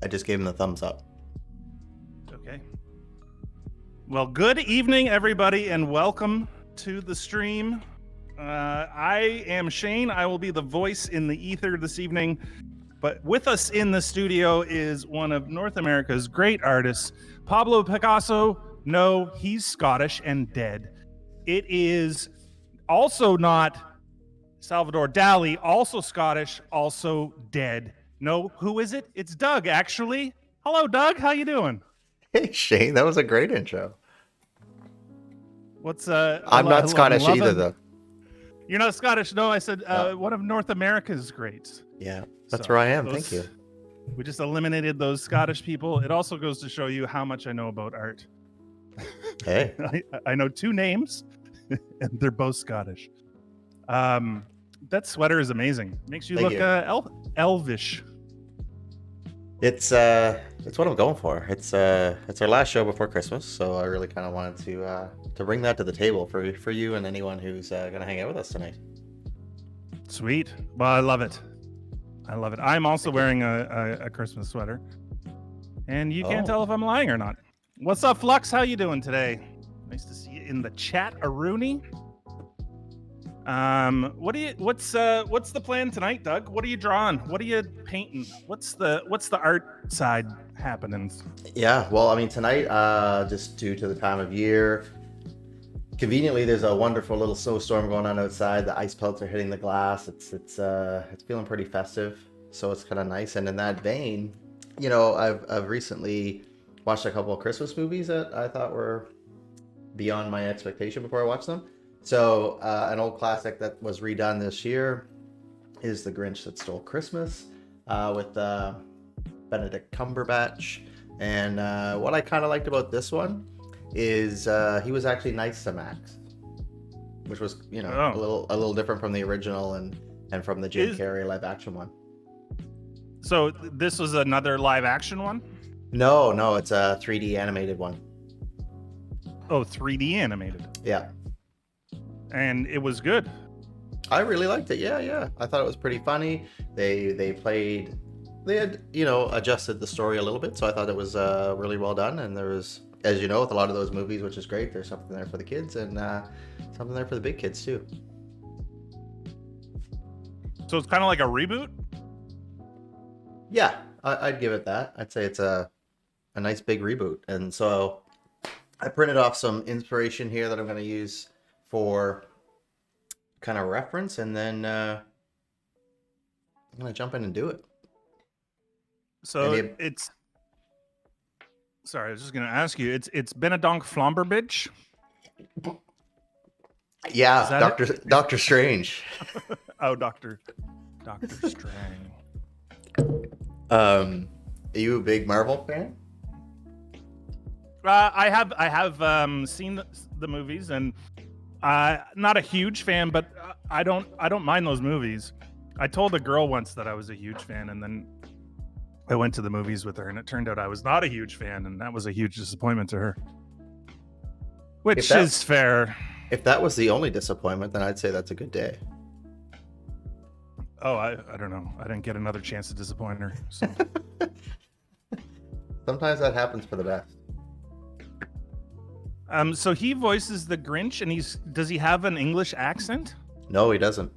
I just gave him the thumbs up. Okay. Well, good evening, everybody, and welcome to the stream. I am Shane. I will be the voice in the ether this evening. But with us in the studio is one of North America's great artists, Pablo Picasso. No, he's Scottish and dead. It is also not Salvador Dali, also Scottish, also dead. No, who is it? It's Doug, actually. Hello, Doug. How you doing? Hey, Shane, that was a great intro. What's I'm not Scottish either, though. You're not Scottish. No, I said No. one of North America's greats. Yeah, that's where I am. Thank you. We just eliminated those Scottish people. It also goes to show you how much I know about art. Hey. I know two names, and they're both Scottish. That sweater is amazing. Makes you Thank look elvish. It's what I'm going for. It's our last show before Christmas, so I really kind of wanted to bring that to the table for you and anyone who's gonna hang out with us tonight. Sweet. Well, I love it. I love it. I'm also wearing a Christmas sweater, and you can't tell if I'm lying or not. What's up, Flux? How you doing today? Nice to see you in the chat, Aruni. What's the plan tonight, Doug? What are you drawing? What are you painting? What's the art side happening? Yeah, well, I mean, tonight, just due to the time of year, conveniently there's a wonderful little snowstorm going on outside. The ice pelts are hitting the glass. It's feeling pretty festive, so it's kind of nice. And in that vein, you know, I've recently watched a couple of Christmas movies that I thought were beyond my expectation before I watched them. So an old classic that was redone this year is The Grinch That Stole Christmas with Benedict Cumberbatch. And what I kind of liked about this one is he was actually nice to Max, which was, you know, a little different from the original and from the Jim Carrey live action one. So this was another live action one? No, it's a 3D animated one. Oh, 3D animated. Yeah. And it was good. I really liked it. Yeah. I thought it was pretty funny. They had, you know, adjusted the story a little bit, so I thought it was really well done. And there was, as you know, with a lot of those movies, which is great, there's something there for the kids and something there for the big kids too. So it's kind of like a reboot? Yeah, I'd give it that. I'd say it's a nice big reboot. And so I printed off some inspiration here that I'm going to use for kind of reference, and then I'm going to jump in and do it. So it's... Sorry, I was just going to ask you. It's Benedonk Flomberbitch? Yeah, Doctor Strange. Oh, Doctor Strange. Are you a big Marvel fan? I have seen the movies, and not a huge fan, but I don't mind those movies. I told a girl once that I was a huge fan, and then I went to the movies with her, and it turned out I was not a huge fan, and that was a huge disappointment to her. Which is fair. If that was the only disappointment, then I'd say that's a good day. Oh, I don't know. I didn't get another chance to disappoint her. So. Sometimes that happens for the best. So he voices the Grinch, and does he have an English accent? No, he doesn't.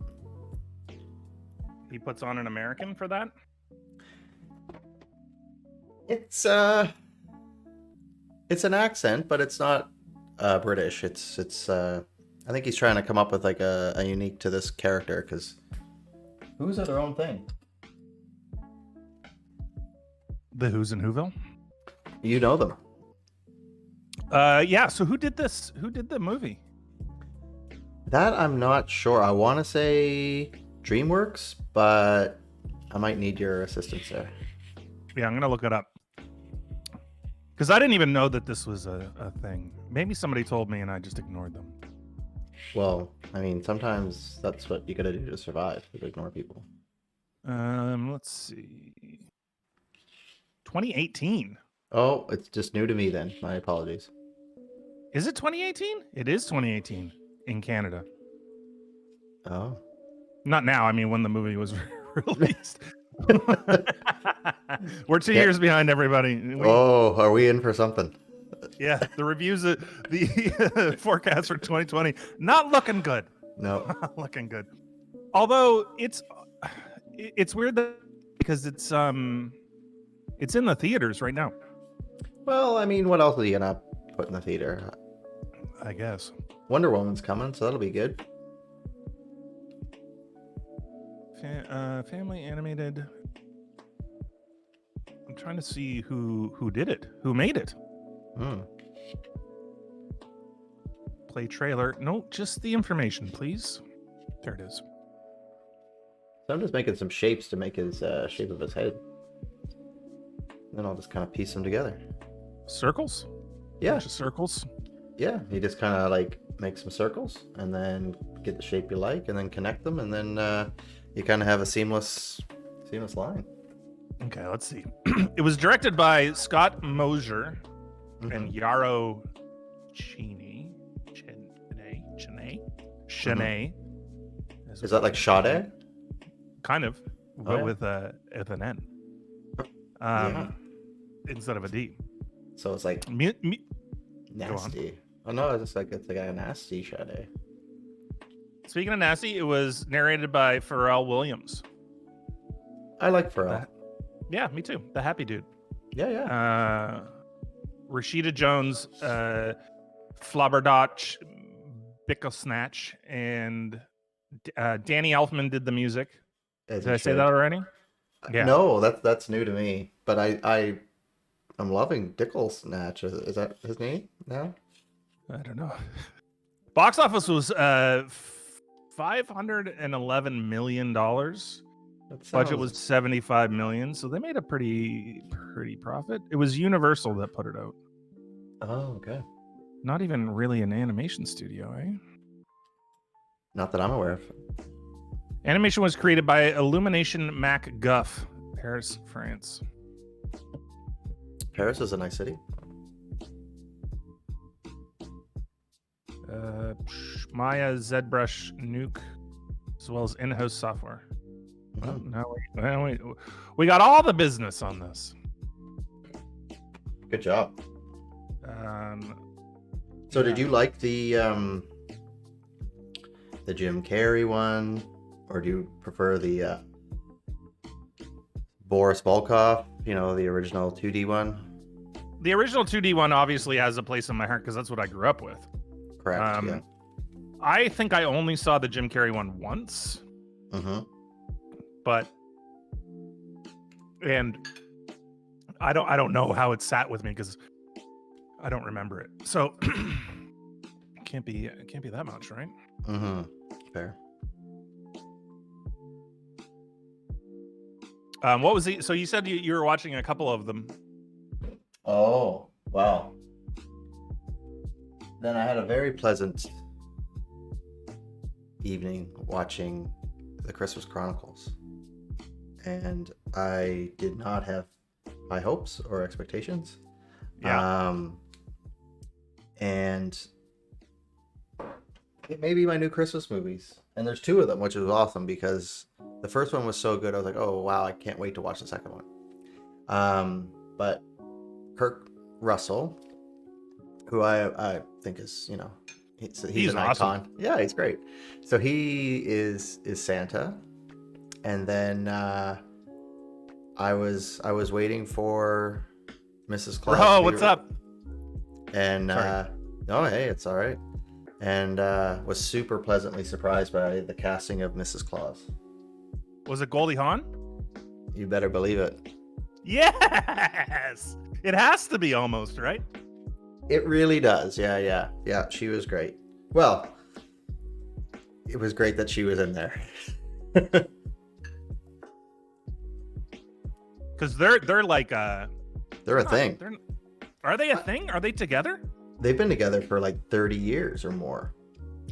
He puts on an American for that? It's an accent, but it's not British. It's I think he's trying to come up with like a unique to this character, because who's at their own thing? The Who's in Whoville? You know them. Yeah, so who did this? Who did the movie? That I'm not sure. I want to say DreamWorks, but I might need your assistance there. Yeah, I'm going to look it up. Because I didn't even know that this was a thing. Maybe somebody told me and I just ignored them. Well, I mean, sometimes that's what you gotta do to survive, is ignore people. Let's see. 2018. Oh, it's just new to me then. My apologies. Is it 2018? It is 2018 in Canada. Oh. Not now. I mean, when the movie was released. We're 2 Yeah. years behind everybody. Oh, are we in for something? Yeah, the reviews, the forecast for 2020, not looking good. No. Not looking good. Although it's weird that because it's in the theaters right now. Well, I mean, what else are you gonna put in the theater? I guess Wonder Woman's coming, so that'll be good. family animated. I'm trying to see who did it, who made it. Play trailer. No, just the information, please. There it is. So I'm just making some shapes to make his shape of his head. Then I'll just kind of piece them together. Circles? Yeah. Bunch of circles. Yeah, you just kind of like make some circles and then get the shape you like and then connect them and then you kind of have a seamless line. Okay, let's see. It was directed by Scott Mosier and Yarrow Cheney. Is that like Sade? Kind of, but yeah. with an N instead of a D. So it's like nasty. Oh no, it's like a nasty Sade. Speaking of nasty, it was narrated by Pharrell Williams. I like Pharrell. Yeah, me too. The happy dude. Yeah. Rashida Jones, Flabberdatch, Bicklesnatch, and Danny Elfman did the music. Did I say that already? Yeah. No, that's new to me. But I'm loving Dicklesnatch. Is that his name now? I don't know. Box office was $511 million. Budget was $75 million, so they made a pretty profit. It was Universal that put it out. Oh, okay. Not even really an animation studio, eh? Not that I'm aware of. Animation was created by Illumination MacGuff, Paris, France. Paris is a nice city. Maya, ZBrush, Nuke, as well as in-house software. Now we got all the business on this. Good job. So did you like the Jim Carrey one, or do you prefer the Boris Volkov, the original 2D one? The original 2D one obviously has a place in my heart because that's what I grew up with. Correct. Yeah. I think I only saw the Jim Carrey one once. But I don't know how it sat with me because I don't remember it. So it can't be that much, right? Fair. What was so you said you were watching a couple of them. Oh, wow. Then I had a very pleasant evening watching the Christmas Chronicles. And I did not have high hopes or expectations. Yeah. And it may be my new Christmas movies. And there's two of them, which is awesome because the first one was so good. I was like, oh, wow, I can't wait to watch the second one. But Kirk Russell, who I think is, he's an awesome icon. Yeah, he's great. So he is Santa. And then I was waiting for Mrs. Claus. Bro, what's up? And no, hey, it's all right. And was super pleasantly surprised by the casting of Mrs. Claus. Was it Goldie Hawn? You better believe it. Yes, it has to be almost, right? It really does. Yeah. She was great. Well, it was great that she was in there. Because they're like they're a thing. Are they a thing? Are they together? They've been together for like 30 years or more.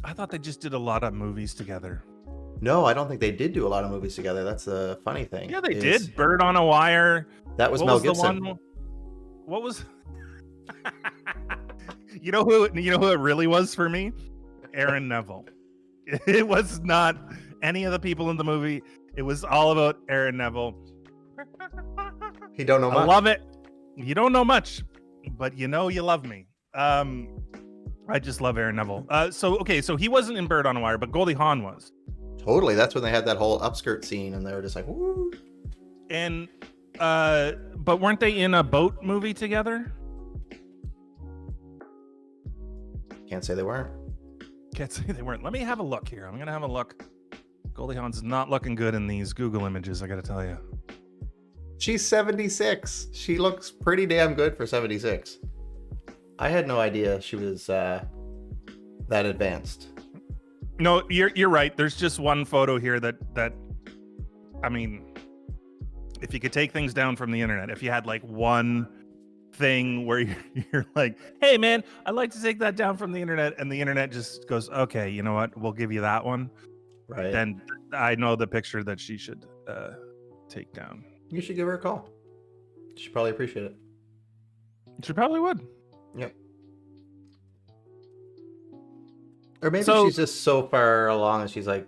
I thought they just did a lot of movies together. No, I don't think they did do a lot of movies together. That's a funny thing. Yeah, they did. Bird on a Wire. That was Mel Gibson. What was? You know who it really was for me? Aaron Neville. It was not any of the people in the movie. It was all about Aaron Neville. He don't know I much. love it. You don't know much, but you know you love me. I just love Aaron Neville. So he wasn't in Bird on a Wire, but Goldie Hawn was. Totally. That's when they had that whole upskirt scene, and they were just like, woo. And but weren't they in a boat movie together? Can't say they weren't. Can't say they weren't. Let me have a look here. I'm gonna have a look. Goldie Hawn's not looking good in these Google images, I gotta tell you. She's 76. She looks pretty damn good for 76. I had no idea she was that advanced. No, you're right. There's just one photo here that I mean, if you could take things down from the internet, if you had like one thing where you're like, hey man, I'd like to take that down from the internet, and the internet just goes, okay, you know what, we'll give you that one. Right. Then I know the picture that she should take down. You should give her a call. She'd probably appreciate it. She probably would. Yep. Or maybe she's just so far along and she's like,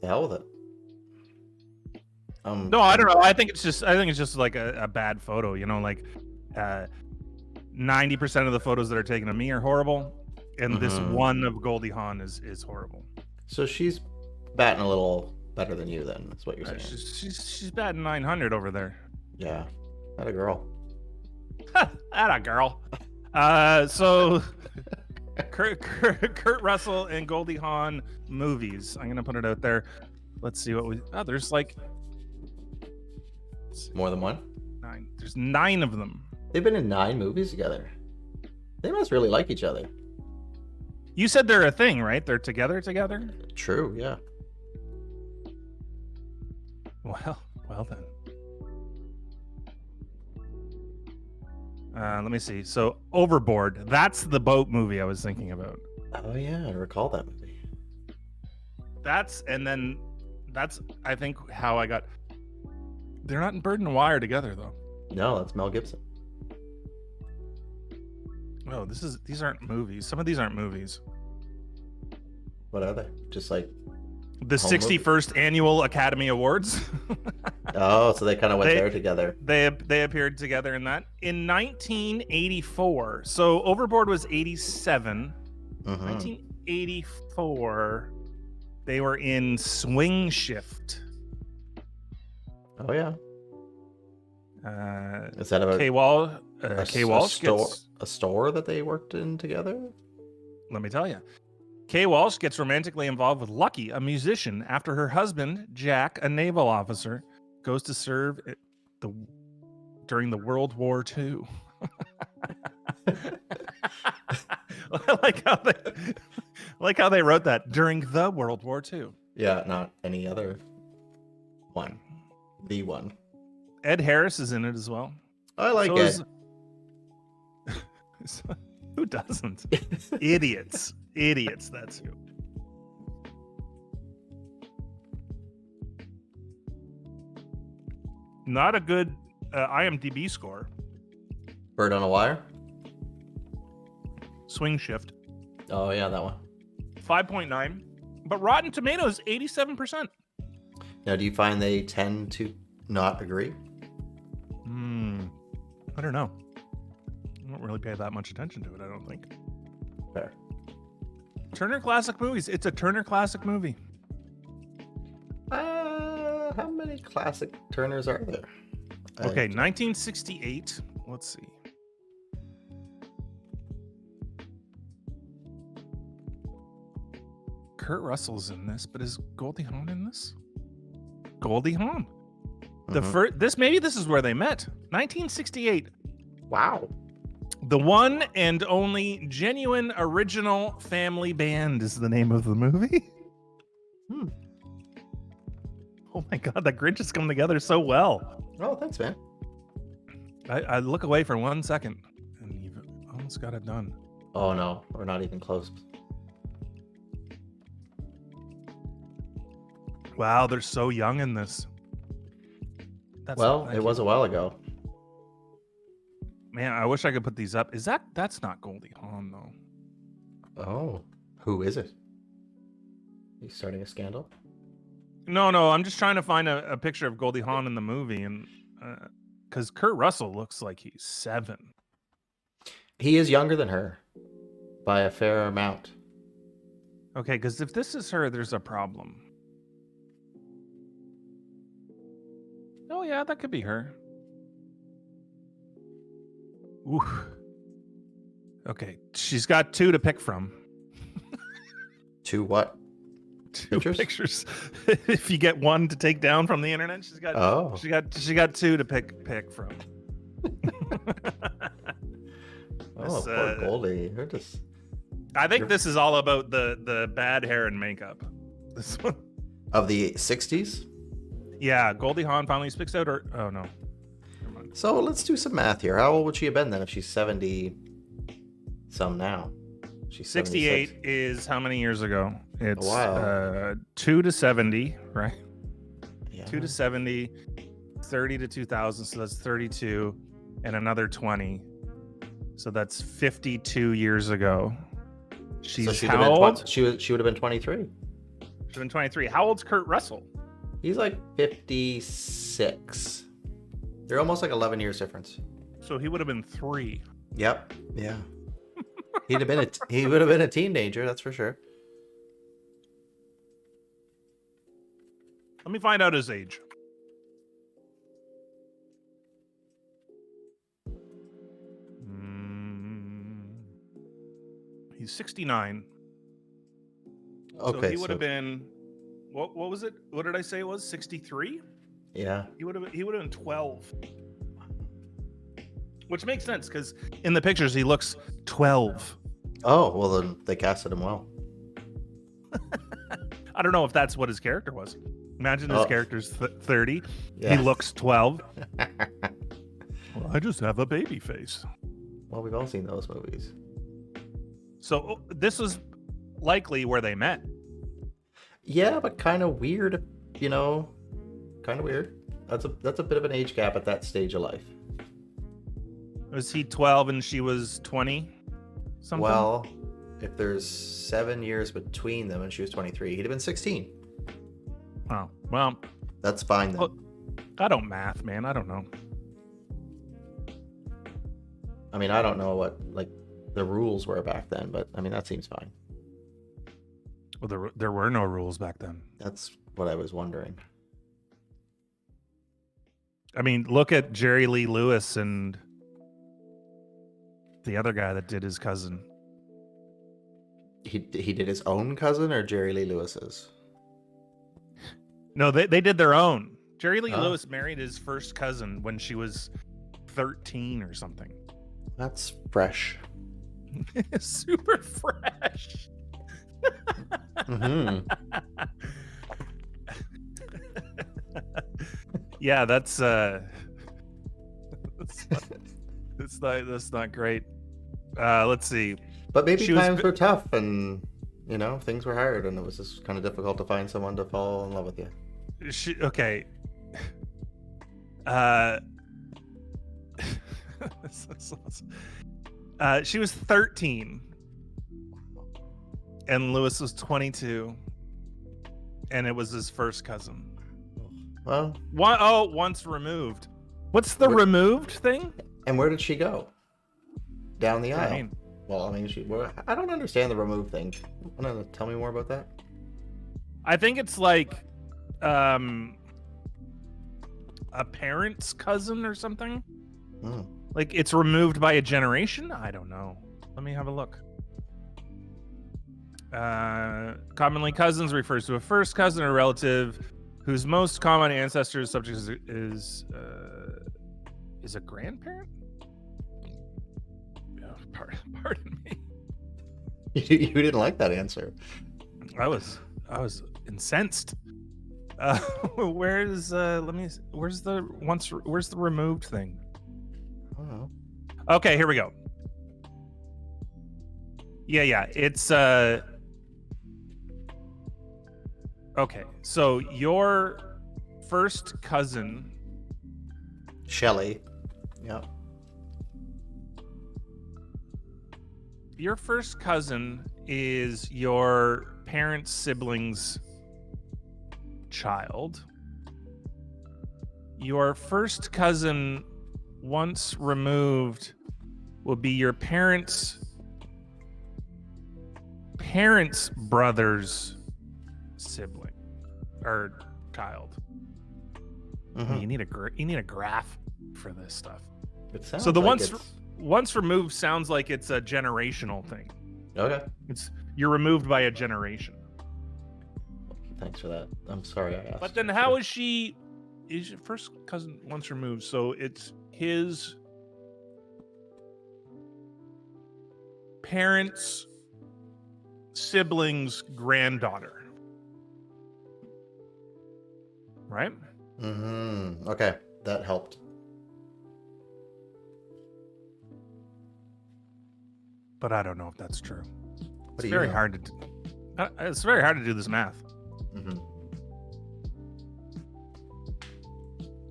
the hell with it. No, I don't know. I think it's just like a bad photo, you know, like 90% of the photos that are taken of me are horrible, and this one of Goldie Hawn is horrible. So she's batting a little better than you then, that's what you're saying. She's batting 900 over there. Yeah. That a girl. That a girl. So Kurt Russell and Goldie Hawn movies. I'm gonna put it out there. Let's see what we. Oh, there's like more than one. 9. There's 9 of them. They've been in 9 movies together. They must really like each other. You said they're a thing, right? They're together. True. Yeah. Well then. Let me see. So Overboard. That's the boat movie I was thinking about. Oh yeah, I recall that movie. That's I think how I got. They're not in Bird and Wire together though. No, that's Mel Gibson. Oh, these aren't movies. Some of these aren't movies. What are they? Just like the 61st annual Academy Awards. Oh, so they kind of went there together. They appeared together in that in 1984. So Overboard was 87. 1984. They were in Swing Shift. Oh yeah. Is that about Kay Walsh a store that they worked in together? Let me tell you. Kay Walsh gets romantically involved with Lucky, a musician, after her husband, Jack, a naval officer, goes to serve during the World War II. I like how they wrote that, during the World War II. Yeah, not any other one. The one. Ed Harris is in it as well. I like Ed. Who doesn't? Idiots. That's who. Not a good IMDb score. Bird on a Wire? Swing Shift. Oh, yeah, that one. 5.9. But Rotten Tomatoes, 87%. Now, do you find they tend to not agree? I don't know. I don't really pay that much attention to it, I don't think. Fair. Turner Classic Movies. It's a Turner Classic movie. How many classic Turners are there? Okay, 1968. Let's see. Kurt Russell's in this, but is Goldie Hawn in this? Goldie Hawn. This is where they met. 1968. Wow. The one and only genuine original family band is the name of the movie. Oh my God, the Grinch has come together so well. Oh, thanks, man. I look away for 1 second, and you've almost got it done. Oh no, we're not even close. Wow, they're so young in this. It was a while ago. Man, I wish I could put these up. That's not Goldie Hawn though. Oh, who is it? He's starting a scandal? No. I'm just trying to find a picture of Goldie Hawn in the movie, and because Kurt Russell looks like he's 7. He is younger than her by a fair amount. Okay, because if this is her, there's a problem. Oh yeah, that could be her. Ooh. Okay, she's got 2 to pick from. 2 what? 2 pictures. If you get 1 to take down from the internet, she got 2 to pick from. Poor Goldie. I think this is all about the bad hair and makeup. This one. Of the 60s? Yeah, Goldie Hawn finally speaks out, or oh no. So let's do some math here. How old would she have been then if she's 70 some now? She's 68 76. is how many years ago? It's a while. 2 to 70, right? Yeah. 2 to 70, 30 to 2000, so that's 32, and another 20. So that's 52 years ago. She's how old? She would have been 23. She'd been 23. How old's Kurt Russell? He's like 56. They're almost like 11 years difference. So he would have been 3. Yep. Yeah. He would have been a teenager, that's for sure. Let me find out his age. He's 69. Okay. So he would have been, what was it? What did I say it was? 63? Yeah. He would have been 12. Which makes sense because in the pictures he looks 12. Oh, well then they casted him well. I don't know if that's what his character was. Imagine his character's 30. Yeah. He looks 12. Well, I just have a baby face. Well, we've all seen those movies. So this was likely where they met. Yeah, but kind of weird, kind of weird. That's a bit of an age gap at that stage of life. Was he 12 and she was 20? Something? Well, if there's 7 years between them and she was 23, he'd have been 16. Oh, well. That's fine then. Well, I don't math, man. I don't know. I mean, I don't know what the rules were back then, but I mean that seems fine. Well, there were no rules back then. That's what I was wondering. I mean, look at Jerry Lee Lewis and the other guy that did his cousin. He did his own cousin or Jerry Lee Lewis's? No, they did their own. Jerry Lee Lewis married his first cousin when she was 13 or something. That's fresh. Super fresh. Mm-hmm. Yeah, that's not great. Let's see. But maybe times were tough and things were hard and it was just kind of difficult to find someone to fall in love with you. Okay. She was 13 and Lewis was 22 and it was his first cousin. Well, once removed. What's the removed thing? And where did she go? Down the aisle. I mean, I don't understand the removed thing. Want to tell me more about that? I think it's like a parent's cousin or something. Like it's removed by a generation? I don't know. Let me have a look. Commonly, cousins refers to a first cousin or relative whose most common ancestor subject is a grandparent? Pardon me. You didn't like that answer. I was incensed. Where's the removed thing? I don't know. Okay, here we go. Yeah, it's okay, so your first cousin Shelley. Yeah. Your first cousin is your parents' siblings' child. Your first cousin, once removed, will be your parents' brother's sibling or child. Mhm. You need a graph for this stuff. It sounds So the like once removed sounds like it's a generational thing. Okay. You're removed by a generation. Thanks for that. I'm sorry I asked. But then how is your first cousin once removed? So it's his parents' siblings' granddaughter. Right? Mm-hmm. Okay, that helped. But I don't know if that's true. What It's do you very know? hard to it's very hard to do this math. Mm-hmm.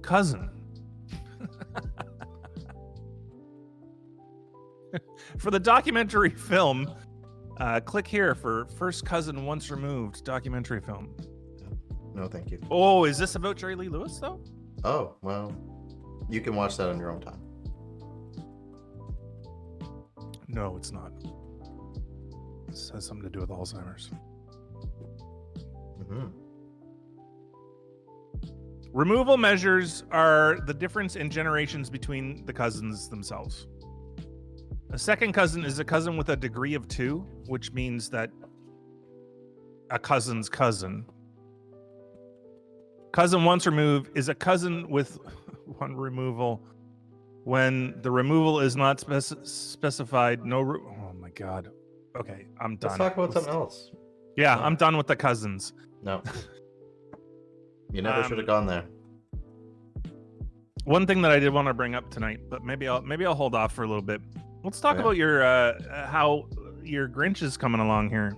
Cousin. For the documentary film, click here for First Cousin Once Removed documentary film. No, thank you. Oh, is this about Jerry Lee Lewis, though? Oh, well, you can watch that on your own time. No, it's not. This has something to do with Alzheimer's. Mm-hmm. Removal measures are the difference in generations between the cousins themselves. A second cousin is a cousin with a degree of 2, which means that a cousin's cousin. Cousin once removed is a cousin with 1 removal when the removal is not specified. Oh my God. Okay, I'm done. Let's talk about something else. Yeah, No. I'm done with the cousins. No. You never should have gone there. One thing that I did want to bring up tonight, but maybe I'll hold off for a little bit. Let's talk about your how your Grinch is coming along here.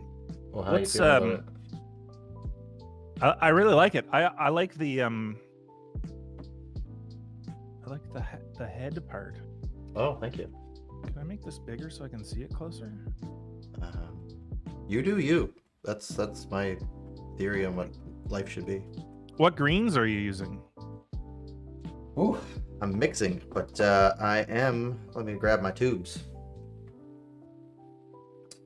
Well, how do you feel about it? I really like it. I like the the head part. Oh, thank you. Can I make this bigger so I can see it closer? You do you. That's my theory on what life should be. What greens are you using? Ooh, I'm mixing, but I am. Let me grab my tubes.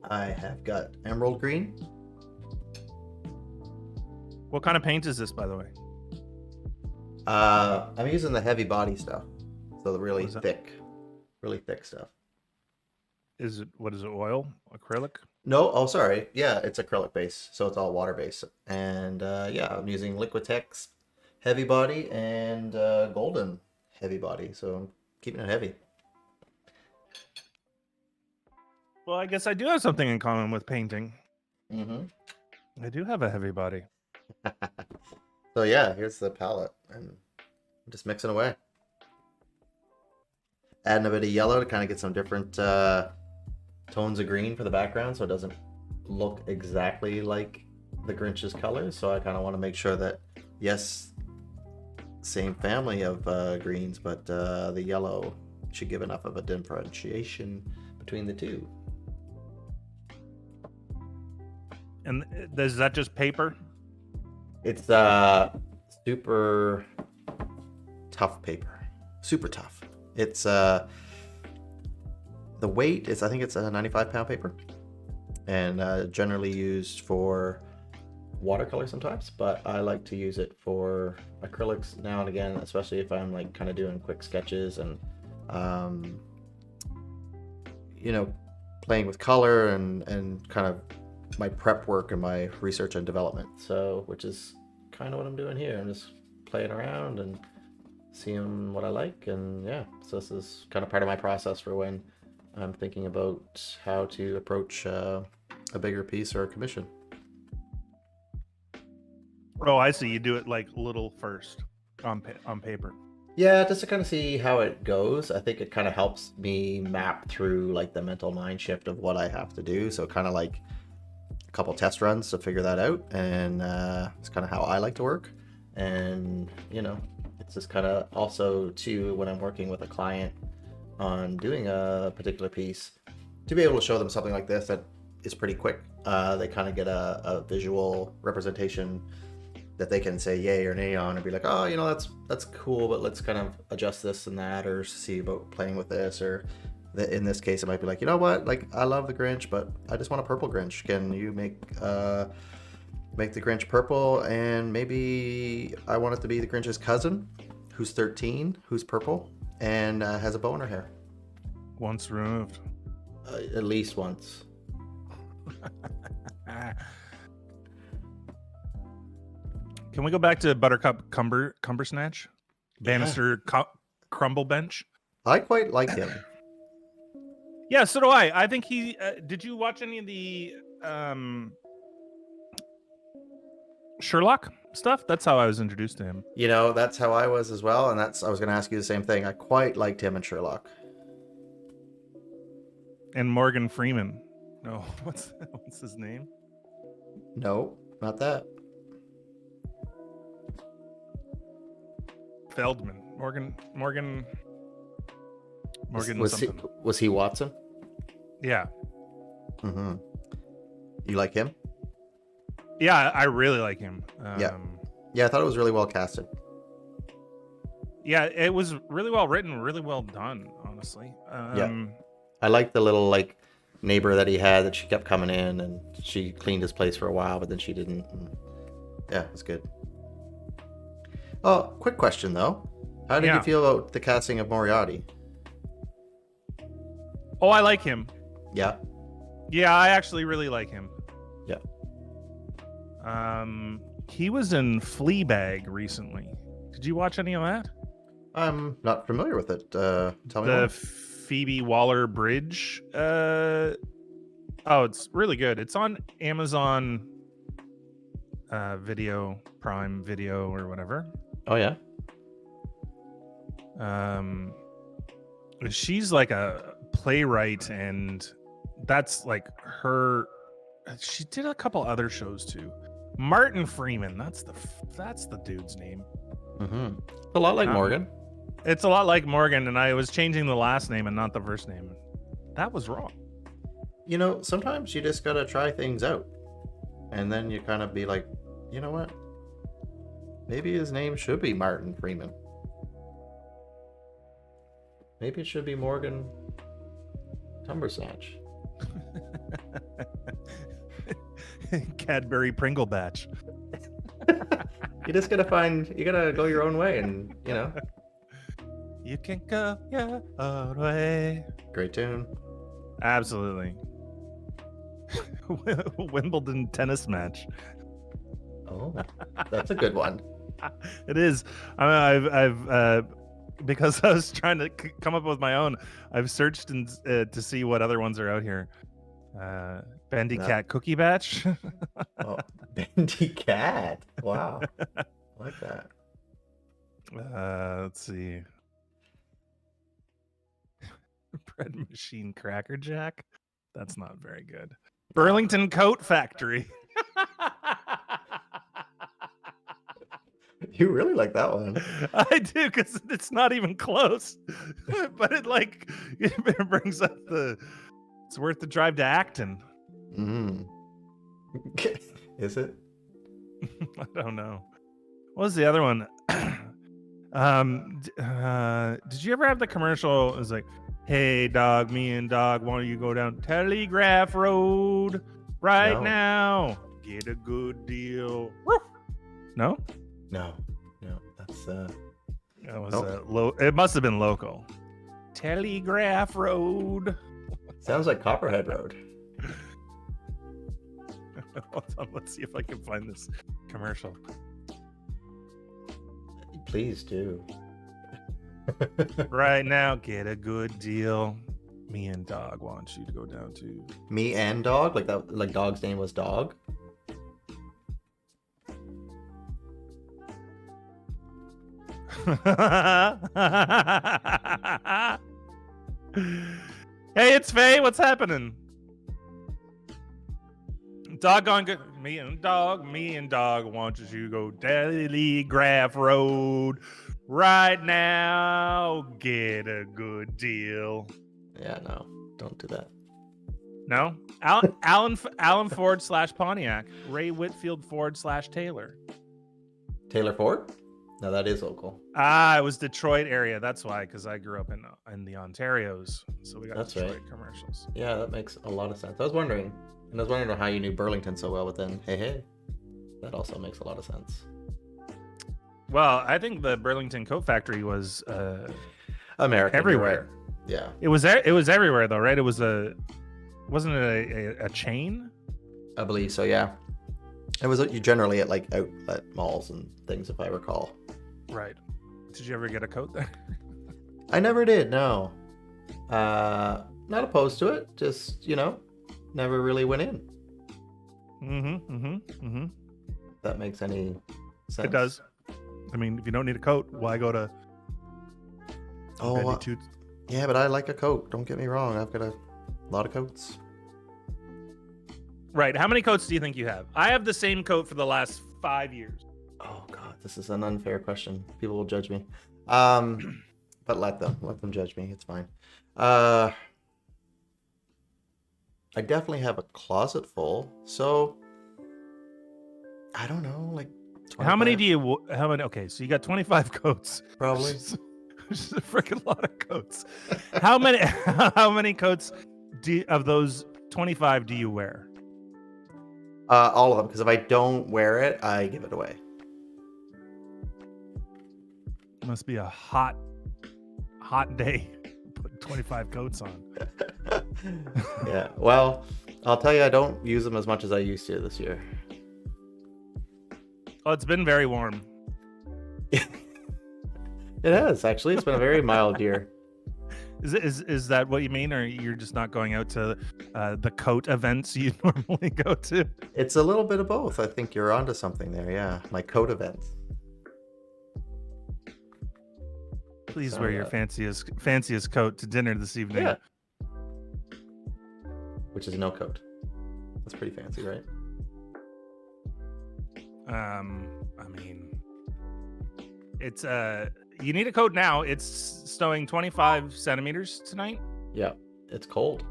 I have got emerald green. What kind of paint is this, by the way? I'm using the heavy body stuff, so the really thick stuff. What is it? Oil, acrylic? No, oh sorry, yeah, it's acrylic base, so it's all water based. And yeah, I'm using Liquitex heavy body and golden heavy body, so I'm keeping it heavy. Well, I guess I do have something in common with painting. Mm-hmm. I do have a heavy body. So yeah, here's the palette, and I'm just mixing away. Adding a bit of yellow to kind of get some different tones of green for the background, so it doesn't look exactly like the Grinch's colors. So I kind of want to make sure that, yes, same family of greens, but the yellow should give enough of a differentiation between the two. And is that just paper? It's super tough paper. Super tough. It's the weight is, I think it's a 95-pound paper, and generally used for watercolor sometimes, but I like to use it for acrylics now and again, especially if I'm like kind of doing quick sketches and playing with color and kind of my prep work and my research and development. So, which is kind of what I'm doing here. I'm just playing around and seeing what I like, and yeah, so this is kind of part of my process for when I'm thinking about how to approach a bigger piece or a commission. Oh, I see. You do it like little first on paper. Yeah, just to kind of see how it goes. I think it kind of helps me map through like the mental mind shift of what I have to do. So kind of like a couple test runs to figure that out, and it's kind of how I like to work. And it's just kind of also too, when I'm working with a client on doing a particular piece, to be able to show them something like this that is pretty quick. They kind of get a visual representation that they can say yay or nay on and be like, oh, that's cool, but let's kind of adjust this and that, or see about playing with this, or in this case, it might be like, you know what, like I love the Grinch, but I just want a purple Grinch. Can you make the Grinch purple, and maybe I want it to be the Grinch's cousin, who's 13, who's purple, and has a bow in her hair. Once removed. At least once. Can we go back to Buttercup Cumbersnatch? Bannister Crumble Bench? I quite like him. Yeah, so do I. I think he... did you watch any of the Sherlock stuff? That's how I was introduced to him. That's how I was as well, and I was going to ask you the same thing. I quite liked him in Sherlock. And Morgan Freeman. No, what's his name? No, not that. Feldman. Morgan Was he Watson? Yeah. Mm-hmm. You like him? Yeah, I really like him. Yeah, I thought it was really well casted. Yeah, it was really well written, really well done, honestly. Yeah. I like the little neighbor that he had, that she kept coming in and she cleaned his place for a while, but then she didn't. Yeah, it was good. Oh, quick question though. How did you feel about the casting of Moriarty? Oh, I like him. Yeah. Yeah, I actually really like him. Yeah. He was in Fleabag recently. Did you watch any of that? I'm not familiar with it. Tell me the more. Phoebe Waller-Bridge. It's really good. It's on Amazon Video, Prime Video, or whatever. Oh yeah. She's like a playwright, and that's like her. She did a couple other shows too. Martin Freeman. That's the dude's name. Mm-hmm. A lot like Morgan. It's a lot like Morgan, and I was changing the last name and not the first name. That was wrong. Sometimes you just gotta try things out, and then you kind of be like, you know what? Maybe his name should be Martin Freeman. Maybe it should be Morgan Cumbersnatch. Cadbury Pringle Batch. You gotta go your own way, and You can go your own way. Great tune. Absolutely. Wimbledon tennis match. Oh, that's a good one. It is. I've because I was trying to come up with my own. I've searched to see what other ones are out here. Bendy Cat Cookie Batch. Oh, Bendy Cat. Wow, I like that. Let's see. Bread Machine Cracker Jack. That's not very good. Burlington Coat Factory. You really like that one. I do, because it's not even close. But it brings up it's worth the drive to Acton. Mm. Is it? I don't know. What was the other one? Did you ever have the commercial? It was like, hey dog, me and dog, why don't you go down Telegraph Road right now? Get a good deal. No? No. That's that was it must have been local. Telegraph Road. Sounds like Copperhead Road. Hold on, let's see if I can find this commercial. Please do. Right now, get a good deal. Me and Dog want you to go down to Me and Dog, like that, like Dog's name was Dog. Hey, it's Faye. What's happening? Doggone good. Me and Dog want you to go Telegraph Road right now. Get a good deal. Yeah, no, don't do that. No, Alan Ford / Pontiac. Ray Whitfield Ford / Taylor. Taylor Ford? No, that is local. Ah, it was Detroit area. That's why, because I grew up in the Ontarios, so we got That's Detroit right. commercials. Yeah, that makes a lot of sense. I was wondering how you knew Burlington so well, but then hey, that also makes a lot of sense. Well, I think the Burlington Coat Factory was American, everywhere. Right. Yeah, it was everywhere though, right? Wasn't it a chain? I believe so. Yeah, it was generally at like outlet malls and things, if I recall. Right. Did you ever get a coat there? I never did. No. Not opposed to it. Just never really went in. That makes any sense? It does. I mean, if you don't need a coat, why go to? Yeah, but I like a coat. Don't get me wrong. I've got a lot of coats. Right. How many coats do you think you have? I have the same coat for the last 5 years. Oh God, this is an unfair question. People will judge me. But let them judge me. It's fine. I definitely have a closet full. So I don't know, like 25? How many? Okay, so you got 25 coats. Probably. Which is a freaking lot of coats. How many coats of those 25 do you wear? All of them, because if I don't wear it, I give it away. It must be a hot day. Put 25 coats on. Yeah. Well, I'll tell you, I don't use them as much as I used to this year. Oh, it's been very warm. It has, actually. It's been a very mild year. Is that what you mean, or you're just not going out to the coat events you normally go to? It's a little bit of both. I think you're onto something there. Yeah, my coat events. Please wear your fanciest coat to dinner this evening. Yeah. Which is no coat. That's pretty fancy, right? I mean, it's you need a coat now. It's snowing 25 centimeters tonight. Yeah, it's cold.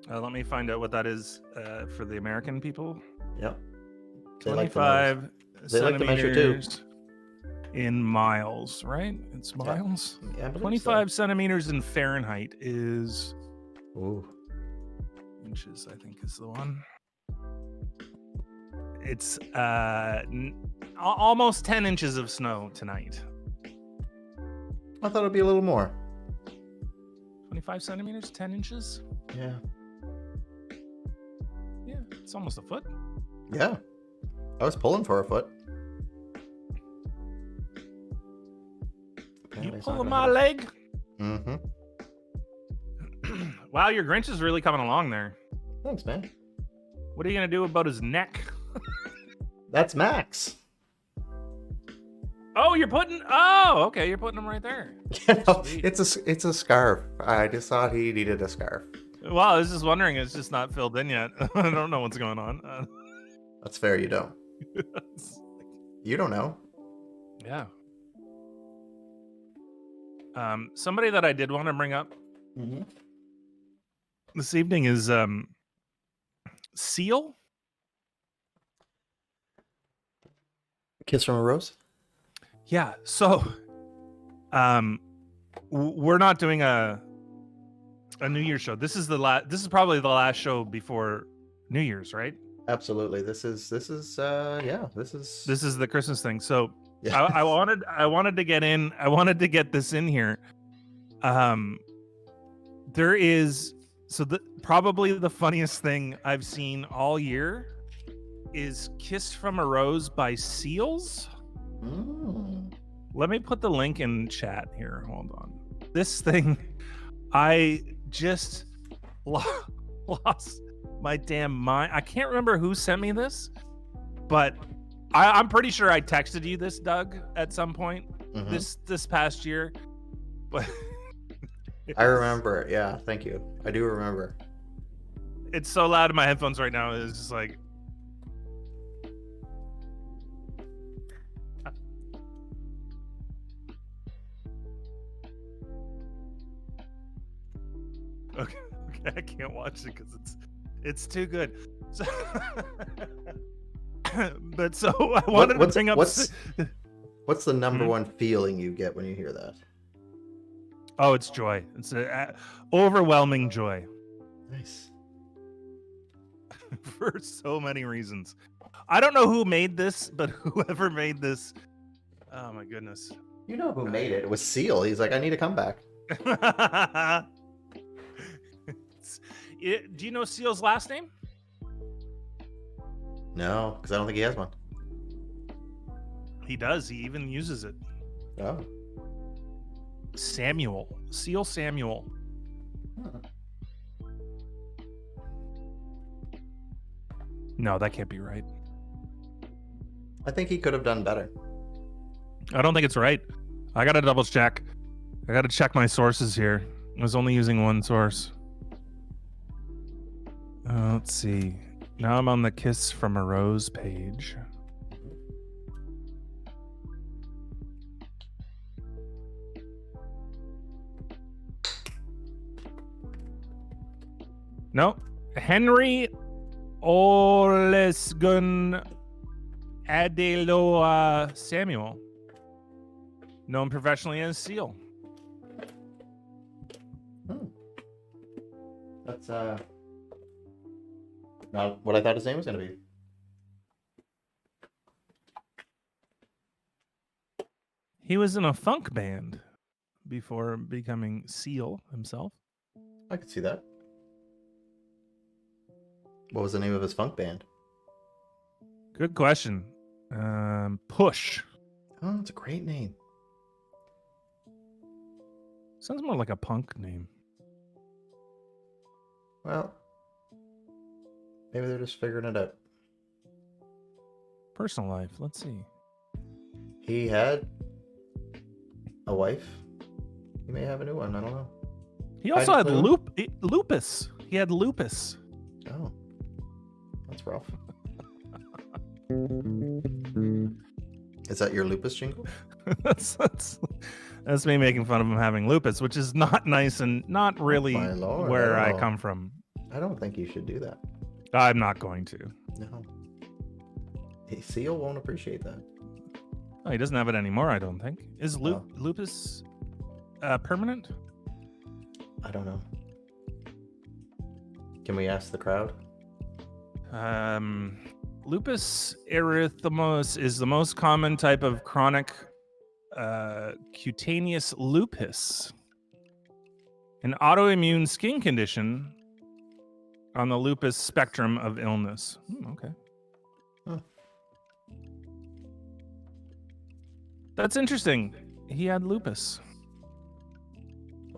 Let me find out what that is for the American people. Yep. 25 they like to measure too. In miles, right? It's miles. Yeah, 25 centimeters in Fahrenheit is. Ooh. Inches, I think, is the one. It's almost 10 inches of snow tonight. I thought it'd be a little more. 25 centimeters, 10 inches? Yeah. Yeah, it's almost a foot. Yeah. I was pulling for a foot. You pulling my leg? Mm-hmm. Wow, your Grinch is really coming along there. Thanks, man. What are you going to do about his neck? That's Max. Oh, you're putting him right there. It's a scarf. I just thought he needed a scarf. Well, I was just wondering, it's just not filled in yet. I don't know what's going on. That's fair, you don't. You don't know. Yeah. Somebody that I did want to bring up this evening is Seal. Kiss from a Rose? Yeah. So, we're not doing a New Year's show. This is probably the last show before New Year's, right? Absolutely. This is This is the Christmas thing. So yeah. I wanted to get this in here. There is probably the funniest thing I've seen all year is Kissed from a Rose by Seals. Let me put the link in chat here. Hold on. This thing, I just lost my damn mind. I can't remember who sent me this, but I'm pretty sure I texted you this, Doug, at some point this past year. But I remember it. Yeah, thank you. I do remember. It's so loud in my headphones right now. It's just like. Okay, I can't watch it because it's too good. So But so I wanted to bring up. What's the number one feeling you get when you hear that? Oh, it's joy. It's a overwhelming joy. Nice. For so many reasons. I don't know who made this, but whoever made this, oh my goodness. You know who made it? It was Seal. He's like, I need to come back. Do you know Seal's last name? No, because I don't think he has one. He does. He even uses it. Oh. Samuel. Seal Samuel. Huh. No, that can't be right. I think he could have done better. I don't think it's right. I gotta double check. I gotta check my sources here. I was only using one source. Let's see. Now I'm on the Kiss from a Rose page. No. Henry Olesgun Adeloa Samuel, known professionally as Seal. That's not what I thought his name was going to be. He was in a funk band before becoming Seal himself. I could see that. What was the name of his funk band? Good question. Push. Oh, that's a great name. Sounds more like a punk name. Well, maybe they're just figuring it out. Personal life. Let's see. He had a wife. He may have a new one. I don't know. He also had lupus. He had lupus. Oh, that's rough. Is that your lupus jingle? that's me making fun of him having lupus, which is not nice and not really where I come from. I don't think you should do that. I'm not going to. No. Seal won't appreciate that. Oh, he doesn't have it anymore, I don't think. Is lupus permanent? I don't know. Can we ask the crowd? Lupus erythematosus is the most common type of chronic cutaneous lupus, an autoimmune skin condition on the lupus spectrum of illness. Okay. Huh. That's interesting. He had lupus.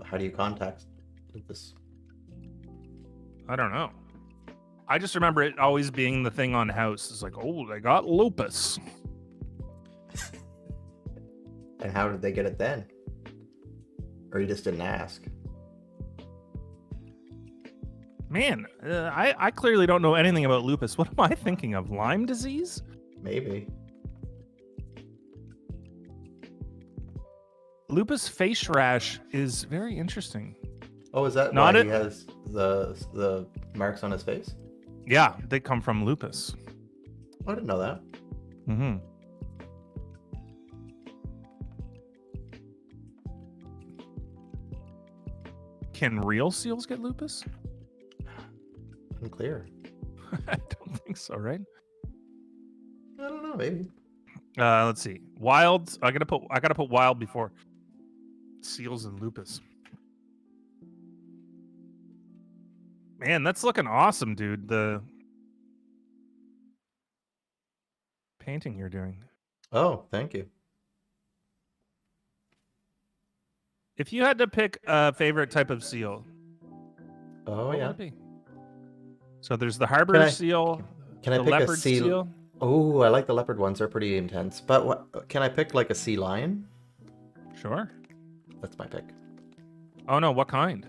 How do you contact lupus? I don't know. I just remember it always being the thing on House. It's like, oh, they got lupus. And how did they get it then? Or you just didn't ask? Man, I clearly don't know anything about lupus. What am I thinking of? Lyme disease? Maybe. Lupus face rash is very interesting. Oh, is that why he has the marks on his face? Yeah, they come from lupus. I didn't know that. Mm-hmm. Can real seals get lupus? Unclear. I don't think so, right? I don't know, maybe. Let's see. Wild. I gotta put wild before seals and lupus. Man, that's looking awesome, dude. The painting you're doing. Oh, thank you. If you had to pick a favorite type of seal, oh what yeah. would it be? So there's the harbor seal. Can I the pick leopard a seal? Oh, I like the leopard ones. They're pretty intense. But what? Can I pick like a sea lion? Sure. That's my pick. Oh no, what kind?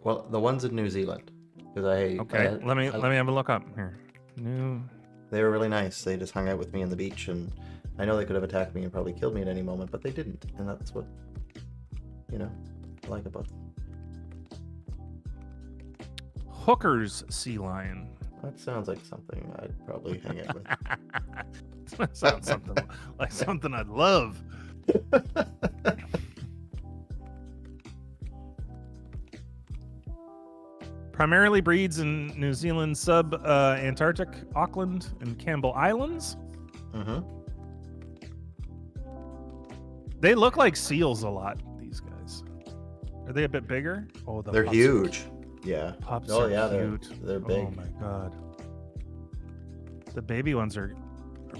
Well, the ones in New Zealand. Because let me have a look up here. They were really nice. They just hung out with me on the beach, and I know they could have attacked me and probably killed me at any moment, but they didn't, and that's what I like about them. Hooker's sea lion. That sounds like something I'd probably hang it with. That sounds something like something I'd love. Primarily breeds in New Zealand, Antarctic, Auckland, and Campbell Islands. Mm-hmm. They look like seals a lot, these guys. Are they a bit bigger? Oh, They're huge. Yeah. Pups Oh are yeah, cute. they're big. Oh my god. The baby ones are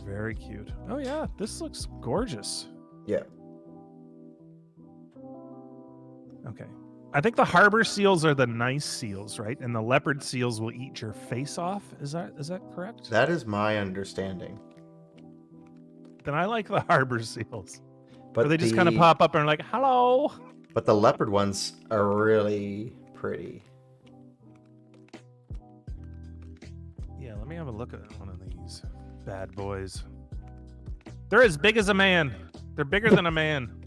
very cute. Oh yeah, this looks gorgeous. Yeah. Okay. I think the harbor seals are the nice seals, right? And the leopard seals will eat your face off. Is that correct? That is my understanding. Then I like the harbor seals. But Where they just kind of pop up and are like, hello. But the leopard ones are really pretty. Yeah, let me have a look at one of these bad boys. They're as big as a man. They're bigger than a man.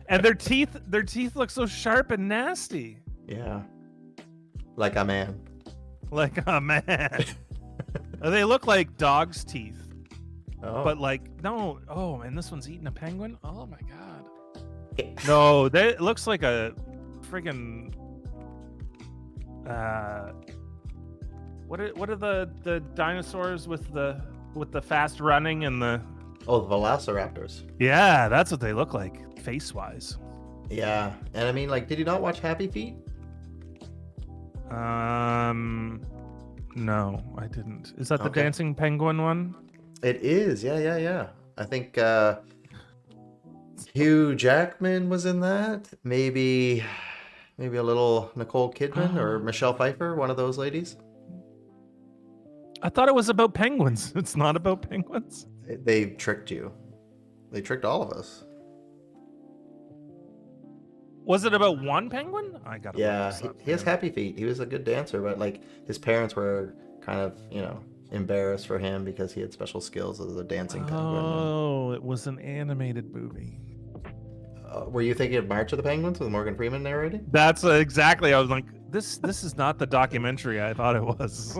And their teeth look so sharp and nasty. Yeah. Like a man. Like a man. They look like dog's teeth. Oh. But like, no. Oh, man, this one's eating a penguin? Oh my god. No, it looks like a friggin' what are the dinosaurs with the fast running and the Oh, the velociraptors. Yeah, that's what they look like, face-wise. Yeah. And I mean, like, did you not watch Happy Feet? No, I didn't. Is that the Okay. dancing penguin one? It is. Yeah. I think Hugh Jackman was in that. Maybe a little Nicole Kidman or Michelle Pfeiffer, one of those ladies. I thought it was about penguins. It's not about penguins. They tricked you. They tricked all of us. Was it about one penguin? I got Yeah, he has Happy Feet. He was a good dancer, but like his parents were kind of, embarrassed for him because he had special skills as a dancing penguin. Oh, it was an animated movie. Were you thinking of March of the Penguins with Morgan Freeman narrating? That's exactly. I was like, this is not the documentary I thought it was.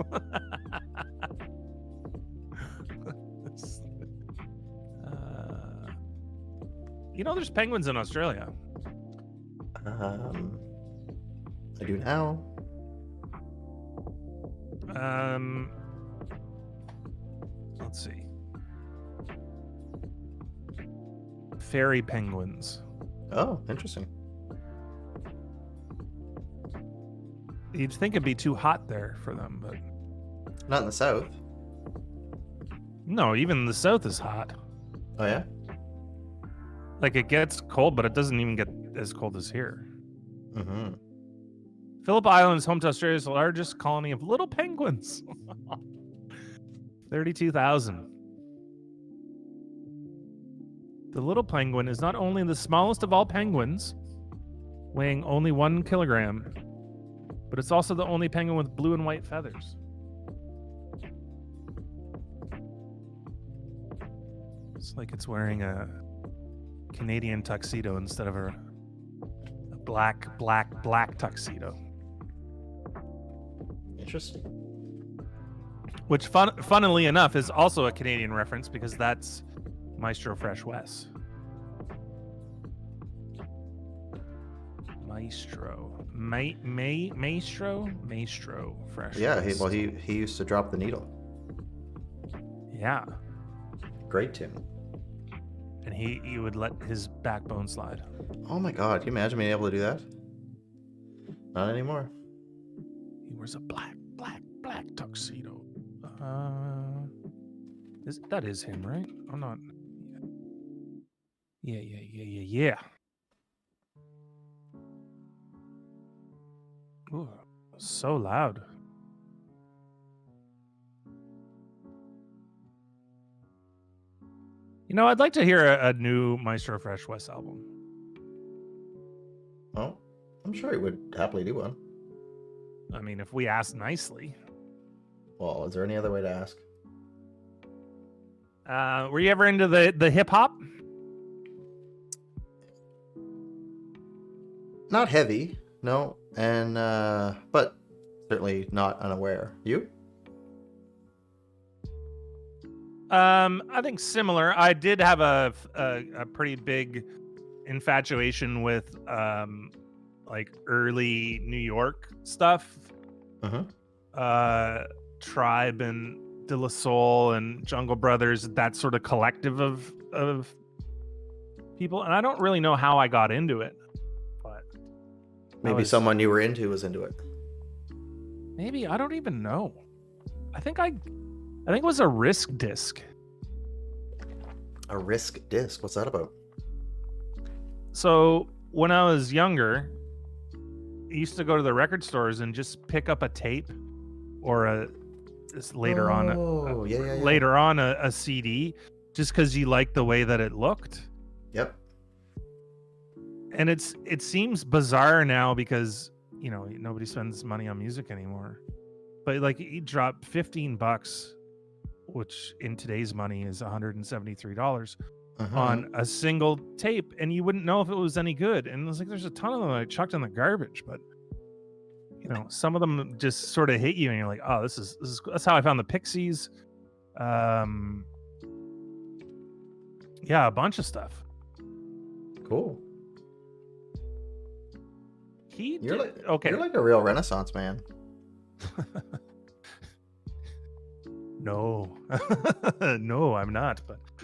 There's penguins in Australia. I do now. Let's see. Fairy penguins. Oh, interesting. You'd think it'd be too hot there for them, but Not in the South. no, even the south is hot. Oh yeah? Like it gets cold, but it doesn't even get as cold as here. Mm-hmm. Phillip Island is home to Australia's largest colony of little penguins. 32,000. The little penguin is not only the smallest of all penguins, weighing only 1 kilogram, but it's also the only penguin with blue and white feathers. It's like it's wearing a Canadian tuxedo instead of a black tuxedo. Interesting. Which, funnily enough, is also a Canadian reference because that's Maestro Fresh Wes. Maestro Fresh. Yeah, Wes. he used to drop the needle. Yeah, Great tune. and he would let his backbone slide. Oh my god, can you imagine being able to do that? Not anymore. He wears a black tuxedo. That is him, right? I'm not. Yeah. Ooh, so loud. I'd like to hear a new Maestro Fresh Wes album. Oh, I'm sure he would happily do one. I mean, if we ask nicely. Well, is there any other way to ask? Were you ever into the hip hop? Not heavy, no. And but Certainly not unaware. You? I think similar. I did have a pretty big infatuation with like early New York stuff. Mm-hmm. Tribe and De La Soul and Jungle Brothers, that sort of collective of people. And I don't really know how I got into it, but Maybe someone you were into was into it. maybe I don't even know. I think it was a Risk disc. A Risk disc. What's that about? So when I was younger, I used to go to the record stores and just pick up a tape or later on a CD, just because you liked the way that it looked. Yep. And it seems bizarre now because nobody spends money on music anymore. But like you drop $15, which in today's money is $173 on a single tape, and you wouldn't know if it was any good. And it was like there's a ton of them I chucked in the garbage, but some of them just sort of hit you, and you're like, oh, that's how I found the Pixies. Yeah, a bunch of stuff. Cool. You're like a real Renaissance man. No, no, I'm not.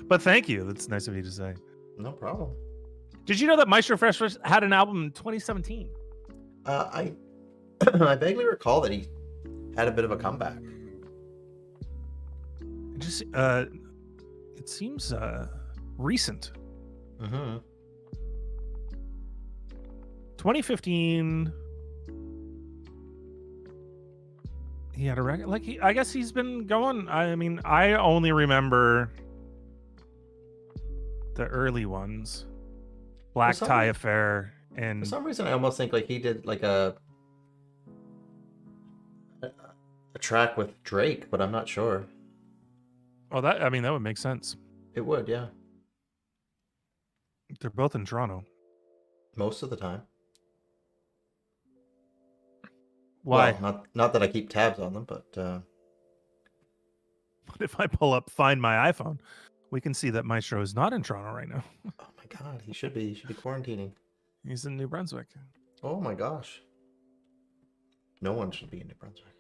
But thank you. That's nice of you to say. No problem. Did you know that Maestro Fresh had an album in 2017? I I vaguely recall that he had a bit of a comeback. It seems recent. 2015. He had a record. I guess he's been going. I mean, I only remember the early ones, Black Tie Affair, and for some reason I almost think like he did like a track with Drake, but I'm not sure. Oh, that would make sense. It would, yeah. They're both in Toronto. Most of the time. Why? Well, not that I keep tabs on them, but what if I find my iPhone? We can see that Maestro is not in Toronto right now. Oh my God, he should be quarantining. He's in New Brunswick. Oh my gosh. No one should be in New Brunswick.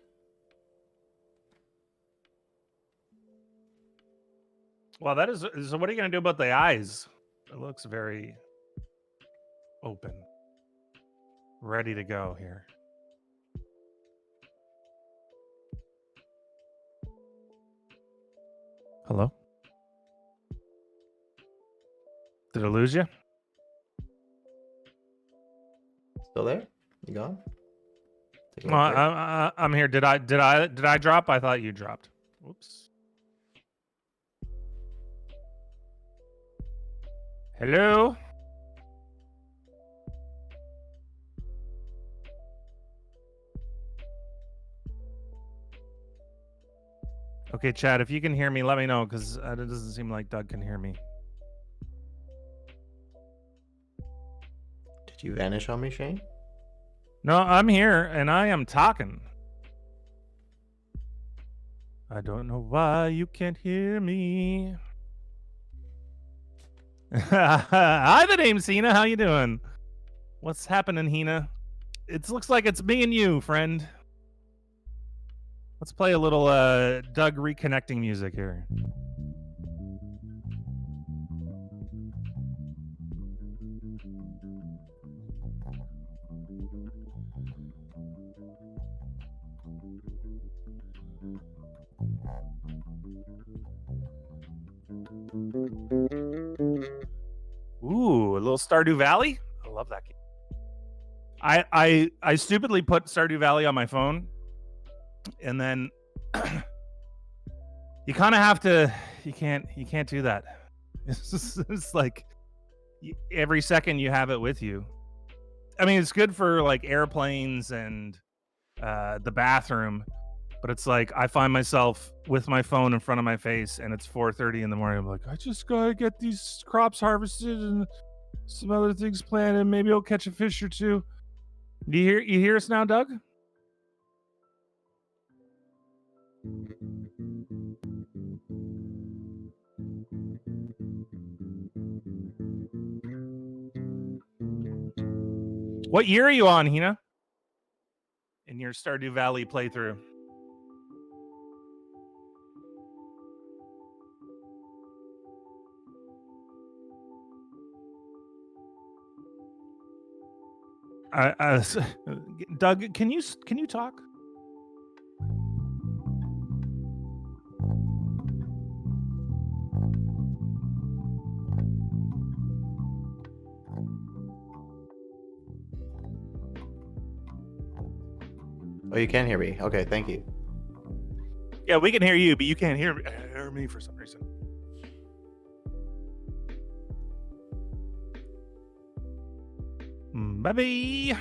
Well, that is. So what are you going to do about the eyes? It looks very open. Ready to go here. Hello? Did I lose you? Still there? You gone? I'm here. Did I drop? I thought you dropped. Whoops. Hello? Okay, Chad, if you can hear me, let me know, because it doesn't seem like Doug can hear me. Did you vanish on me, Shane? No, I'm here, and I am talking. I don't know why you can't hear me. Hi, the name's Hina. How you doing? What's happening, Hina? It looks like it's me and you, friend. Let's play a little Doug reconnecting music here. Ooh, a little Stardew Valley? I love that game. I stupidly put Stardew Valley on my phone, and then you kind of have to. You can't do that. It's like every second you have it with you. I mean, it's good for like airplanes and the bathroom, but it's like I find myself with my phone in front of my face, and it's 4:30 in the morning. I'm like, I just gotta get these crops harvested and some other things planted. Maybe I'll catch a fish or two. Do you hear us now, Doug? What year are you on, Hina? In your Stardew Valley playthrough? Doug, can you talk? Oh, you can hear me. Okay, thank you. Yeah, we can hear you, but you can't hear me for some reason. Bye-bye.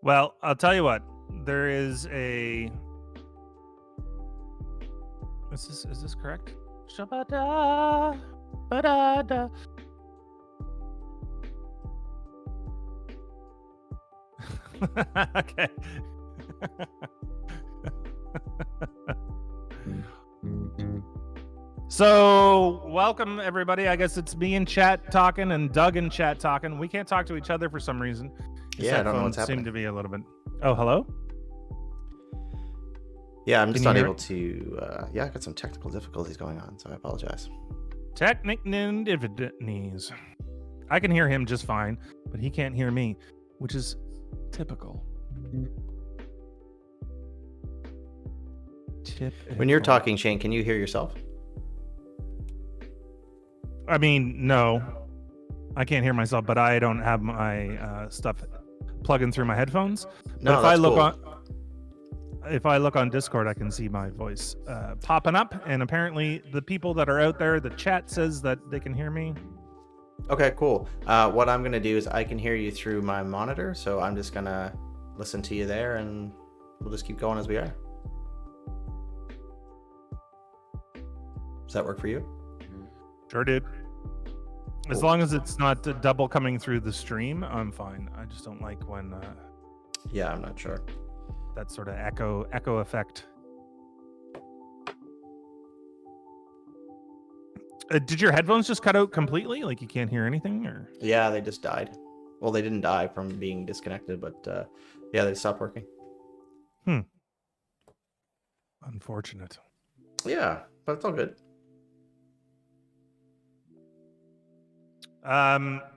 Well, I'll tell you what. There is a. Is this correct? Shabada, ba-da-da. Okay. So, welcome everybody. I guess it's me in chat talking and Doug in chat talking. We can't talk to each other for some reason. Yeah, I don't know what's Seem happening. to be a little bit. Oh, hello. Yeah, I'm just Can you unable to. Yeah, I got some technical difficulties going on, so I apologize. Technical difficulties. I can hear him just fine, but he can't hear me, which is typical. When you're talking, Shane, can you hear yourself? I mean, no, I can't hear myself, but I don't have my stuff plugging through my headphones. No, but if that's I look cool. if I look on Discord, I can see my voice popping up, and apparently the people that are out there, the chat says that they can hear me. Okay, cool. What I'm gonna do is I can hear you through my monitor, so I'm just gonna listen to you there, and we'll just keep going as we are. Does that work for you? Sure, dude. As Cool. long as it's not double coming through the stream, I'm fine. I just don't like when Yeah, I'm not sure. that sort of echo effect. Did your headphones just cut out completely? Like you can't hear anything, or? Yeah, they just died. Well, they didn't die from being disconnected, but yeah, they stopped working. Unfortunate. Yeah, but it's all good.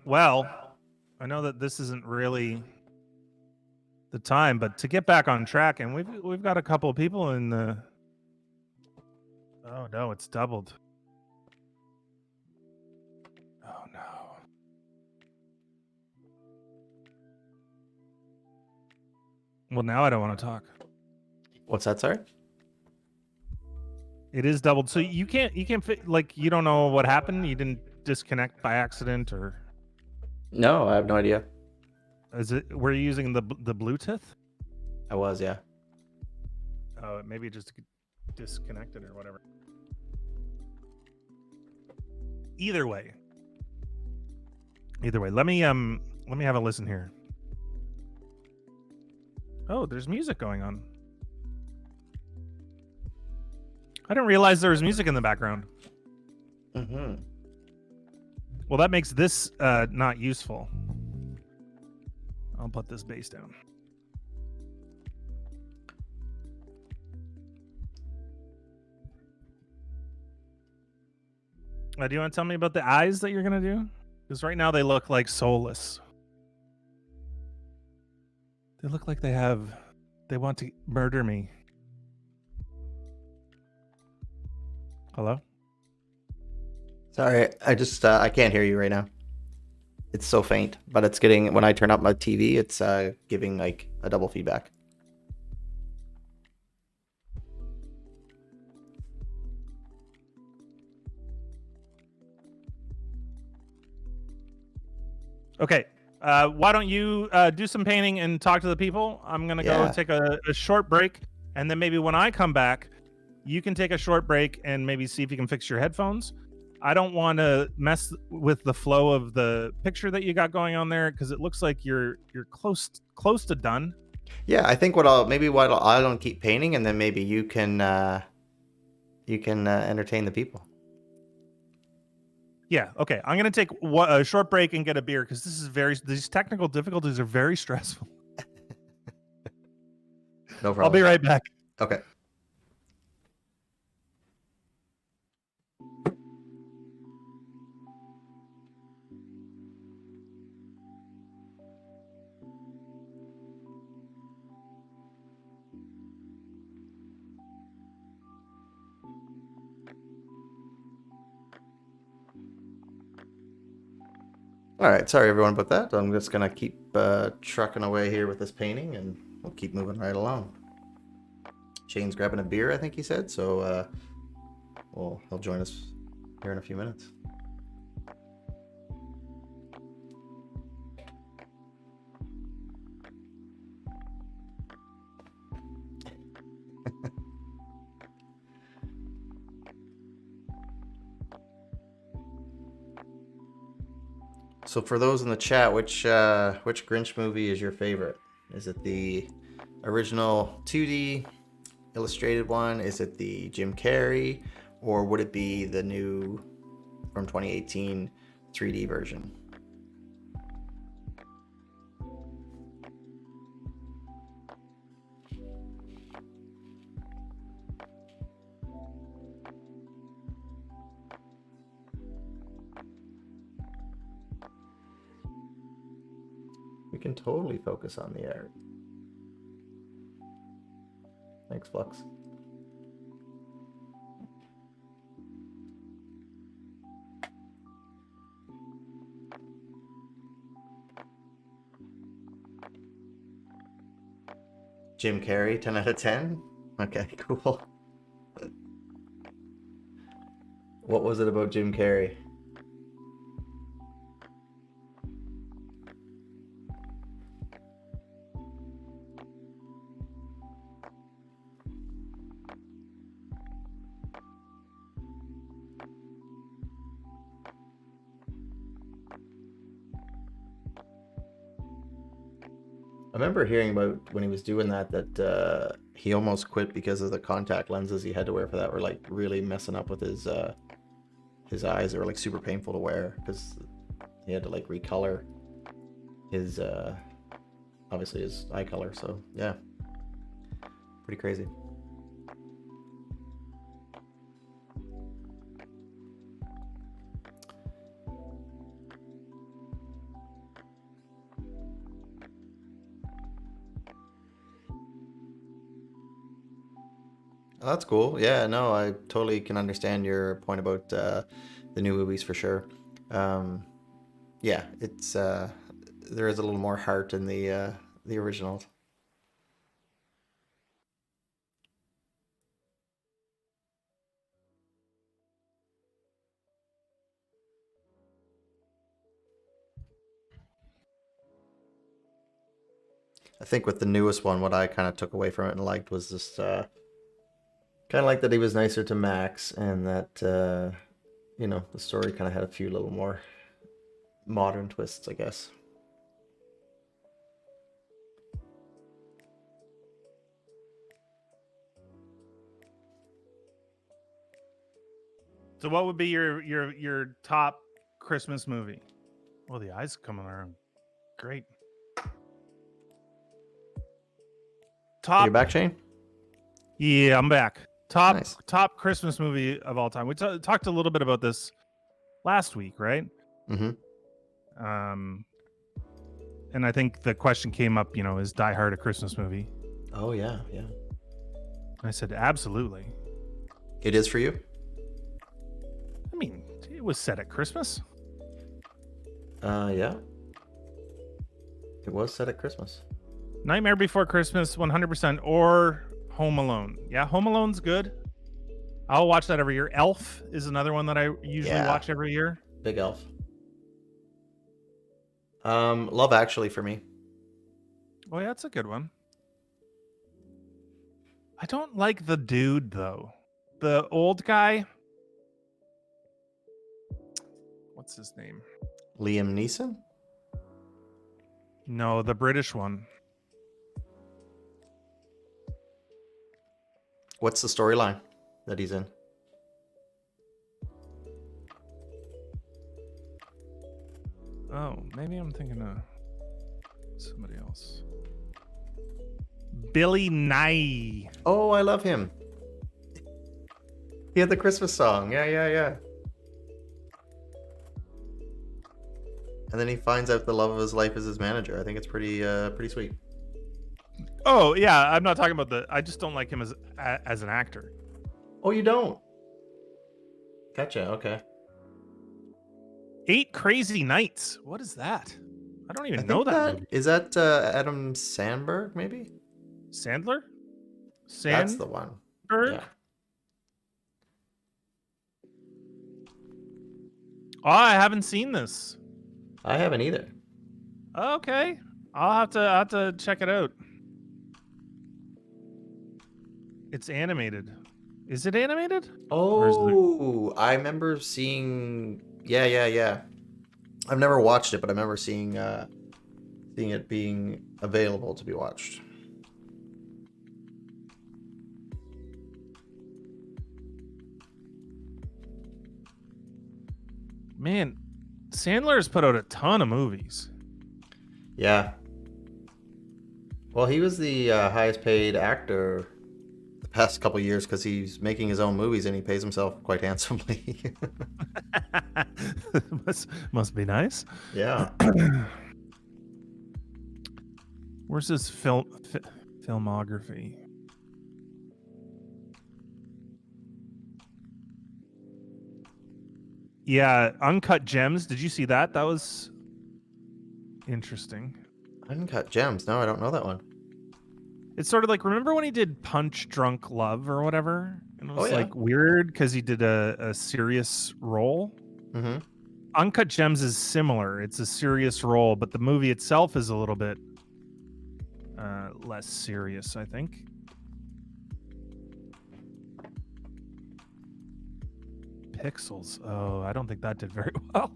Well, I know that this isn't really the time, but to get back on track, and we've got a couple of people in the. Oh no, it's doubled. Oh no. Well, now I don't want to talk. What's that, sorry? It is doubled, so you can't like you don't know what happened. You didn't disconnect by accident, or No, I have no idea. is it? Were you using the Bluetooth? I was, yeah. Oh, maybe it just disconnected or whatever. Either way, let me have a listen here. Oh, there's music going on. I didn't realize there was music in the background. Mm-hmm. Well, that makes this not useful. I'll put this bass down. Do you want to tell me about the eyes that you're going to do? Because right now they look like soulless. They look like they want to murder me. Hello? Sorry, I just I can't hear you right now. It's so faint, but it's getting, when I turn up my TV, it's giving like a double feedback. Okay. Why don't you do some painting and talk to the people? I'm going to go take a short break. And then maybe when I come back, you can take a short break and maybe see if you can fix your headphones. I don't want to mess with the flow of the picture that you got going on there because it looks like you're close to done. Yeah, I think I don't keep painting, and then maybe you can entertain the people. Yeah. Okay. I'm gonna take a short break and get a beer because these technical difficulties are very stressful. No problem. I'll be right back. Okay. All right, sorry everyone about that. I'm just gonna keep trucking away here with this painting, and we'll keep moving right along. Shane's grabbing a beer, I think he said, so he'll join us here in a few minutes. So for those in the chat, which Grinch movie is your favorite? Is it the original 2D illustrated one? Is it the Jim Carrey, or would it be the new from 2018 3D version? We can totally focus on the art. Thanks, Flux. Jim Carrey, 10 out of 10? Okay, cool. What was it about Jim Carrey? I remember hearing about when he was doing that he almost quit because of the contact lenses he had to wear for that were like really messing up with his eyes. They were like super painful to wear because he had to like recolor his obviously his eye color. So yeah, pretty crazy. Oh, that's cool. Yeah, no, I totally can understand your point about the new movies for sure. Yeah, it's there is a little more heart in the originals. I think with the newest one, what I kind of took away from it and liked was just kind of like that he was nicer to Max, and that the story kind of had a few little more modern twists, I guess. So, what would be your top Christmas movie? Well, the eyes coming around. Great. Are you Top. back, Shane? Yeah, I'm back. Nice. Top Christmas movie of all time. We talked a little bit about this last week, right? Mm-hmm. And I think the question came up, is Die Hard a Christmas movie? Oh yeah, yeah. I said absolutely. It is for you? I mean, it was set at Christmas. Yeah. It was set at Christmas. Nightmare Before Christmas, 100%, or Home Alone. Yeah, Home Alone's good. I'll watch that every year. Elf is another one that I usually watch every year. Big Elf. Love Actually for me. Oh yeah, that's a good one. I don't like the dude though. The old guy. What's his name? Liam Neeson? No, the British one. What's the storyline that he's in? Oh, maybe I'm thinking of somebody else. Billy Nye. Oh, I love him. He had the Christmas song. Yeah. And then he finds out the love of his life is his manager. I think it's pretty sweet. Oh yeah, I'm not talking about the. I just don't like him as an actor. Oh, you don't? Gotcha. Okay. 8 Crazy Nights. What is that? I don't even know that movie. Is that Adam Sandberg? Maybe. Sandler. That's the one. Yeah. Oh, I haven't seen this. I haven't either. Okay, I'll have to check it out. It's animated. Is it animated? Oh, I remember seeing. Yeah. I've never watched it, but I remember seeing it being available to be watched. Man, Sandler has put out a ton of movies. Yeah. Well, he was the highest paid actor the past couple years because he's making his own movies and he pays himself quite handsomely. must be nice. Yeah. Where's his filmography? Yeah, Uncut Gems. Did you see that? That was interesting. Uncut Gems. No, I don't know that one. It's sort of like, remember when he did Punch Drunk Love or whatever? And it was like weird because he did a serious role. Mm-hmm. Uncut Gems is similar. It's a serious role, but the movie itself is a little bit less serious, I think. Pixels. Oh, I don't think that did very well.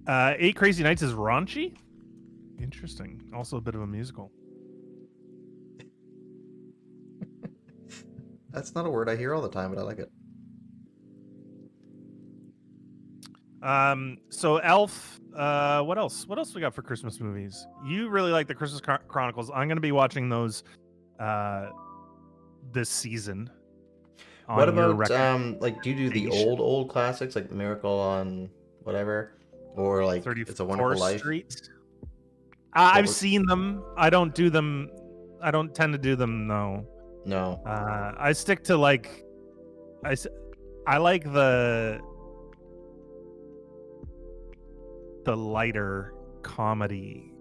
8 Crazy Nights is raunchy? Interesting. Also a bit of a musical. That's not a word I hear all the time, but I like it. So Elf, what else? What else we got for Christmas movies? You really like the Christmas Chronicles. I'm going to be watching those this season. What about like do you do the old classics like Miracle on whatever or like It's a Wonderful Life? Street? I've seen them. I don't do them. I don't tend to do them. No. I stick to like I like the lighter comedy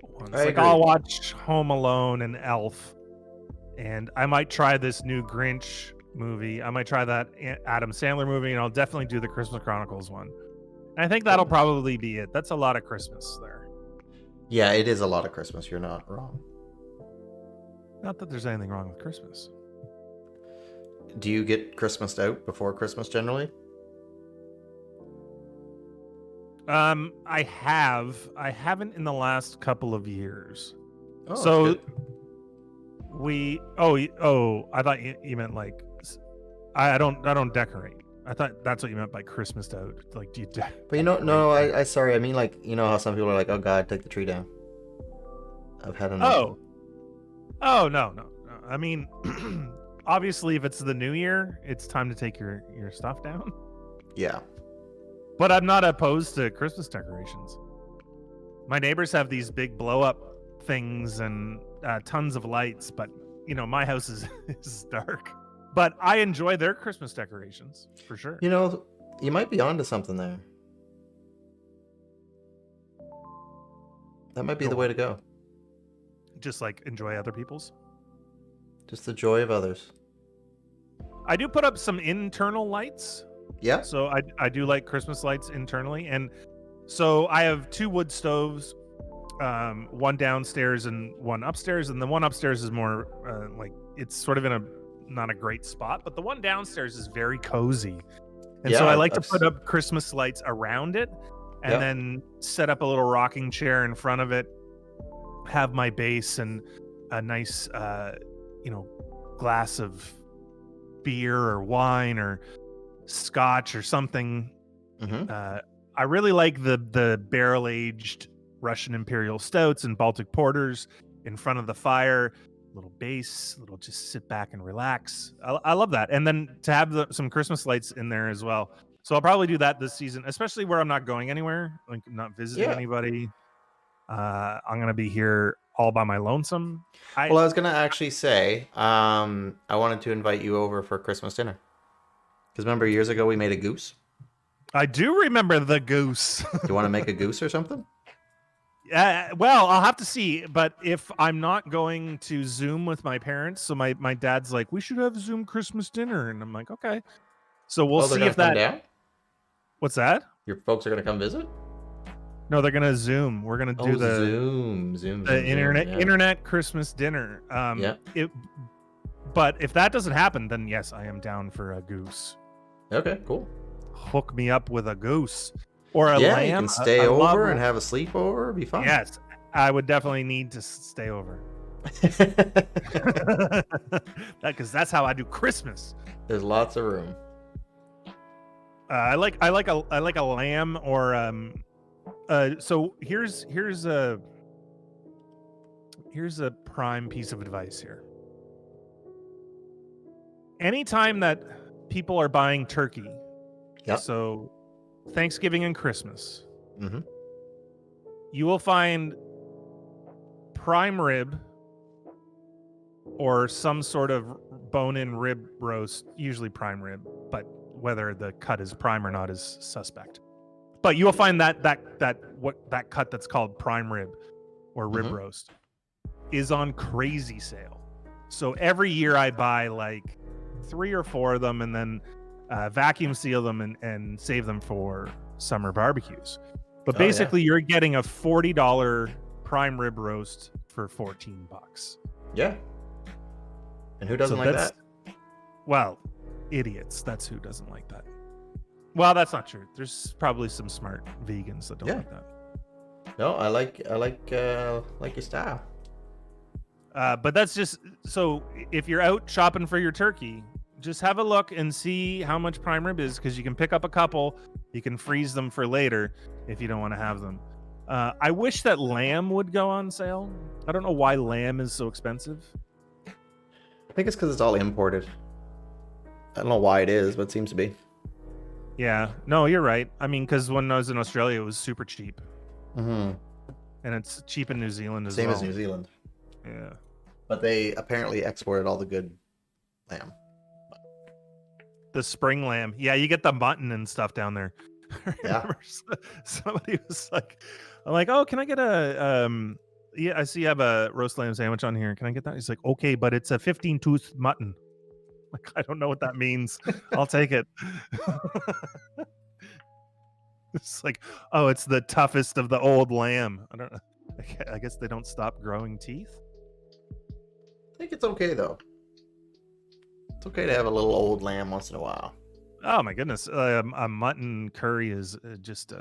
ones. Like I'll watch Home Alone and Elf, and I might try this new Grinch movie. I might try that Adam Sandler movie, and I'll definitely do the Christmas Chronicles one. And I think that'll probably be it. That's a lot of Christmas there. Yeah, it is a lot of Christmas. You're not wrong. Not that there's anything wrong with Christmas. Do you get Christmased out before Christmas generally? I haven't in the last couple of years. Oh, so I thought you meant like I don't decorate. I thought that's what you meant by Christmased out. Like, do you? But no. I sorry. I mean, like, you know how some people are like, "Oh God, take the tree down." I've had enough. Oh no. I mean, obviously, if it's the new year, it's time to take your stuff down. Yeah. But I'm not opposed to Christmas decorations. My neighbors have these big blow-up things and tons of lights, but you know, my house is dark. But I enjoy their Christmas decorations for sure. You know, you might be onto something there. That might be the way to go. Just like enjoy other people's. Just the joy of others. I do put up some internal lights. Yeah. So I do like Christmas lights internally, and so I have 2 wood stoves, one downstairs and one upstairs, and the one upstairs is more like it's sort of in a not a great spot, but the one downstairs is very cozy. And Yeah, so I like to put up Christmas lights around it and yeah. then set up a little rocking chair in front of it, have my base and a nice glass of beer or wine or scotch or something. Mm-hmm. I really like the barrel-aged Russian Imperial Stouts and Baltic Porters in front of the fire, little bass, little just sit back and relax. I love that. And then to have some Christmas lights in there as well. So I'll probably do that this season, especially where I'm not going anywhere, like not visiting Yeah. anybody. I'm going to be here all by my lonesome. Well, I was gonna actually say, I wanted to invite you over for Christmas dinner. Because remember years ago we made a goose? I do remember the goose. Do you want to make a goose or something? Well, I'll have to see. But if I'm not going to Zoom with my parents, so my dad's like, we should have Zoom Christmas dinner. And I'm like, okay. So we'll they're see gonna if come that. down? What's that? Your folks are gonna come visit? No, they're gonna Zoom. We're gonna do the Zoom, internet Christmas dinner. Yeah. But if that doesn't happen, then yes, I am down for a goose. Okay, cool. Hook me up with a goose or a lamb. You can stay over and have a sleepover. It'd be fun. Yes, I would definitely need to stay over. Because that's how I do Christmas. There's lots of room. I like a lamb or so here's a prime piece of advice here. Anytime that people are buying turkey, Yep. so Thanksgiving and Christmas, Mm-hmm. you will find prime rib or some sort of bone-in rib roast, usually prime rib, but whether the cut is prime or not is suspect. But you will find that cut that's called prime rib or rib Mm-hmm. roast is on crazy sale. So every year I buy like 3 or 4 of them and then vacuum seal them and save them for summer barbecues. But basically you're getting a $40 prime rib roast for $14. Yeah. And who doesn't like that? Well, idiots. That's who doesn't like that. Well, that's not true. There's probably some smart vegans that don't like that. No, I like your style. But that's just so if you're out shopping for your turkey, just have a look and see how much prime rib is, because you can pick up a couple. You can freeze them for later if you don't want to have them. I wish that lamb would go on sale. I don't know why lamb is so expensive. I think it's because it's all imported. I don't know why it is, but it seems to be. Yeah, no, you're right. I mean, because when I was in Australia, it was super cheap. Mm-hmm. And it's cheap in New Zealand as Same well. as New Zealand. Yeah. But they apparently exported all the good lamb. The spring lamb. Yeah, you get the mutton and stuff down there. Yeah. Somebody was like, I'm like, oh, can I get a yeah, I see you have a roast lamb sandwich on here. Can I get that? He's like, okay, but it's a 15-tooth mutton. Like, I don't know what that means. I'll take it. It's like, oh, it's the toughest of the old lamb. I don't know. I guess they don't stop growing teeth. I think it's okay though. It's okay to have a little old lamb once in a while. Oh my goodness, a mutton curry is just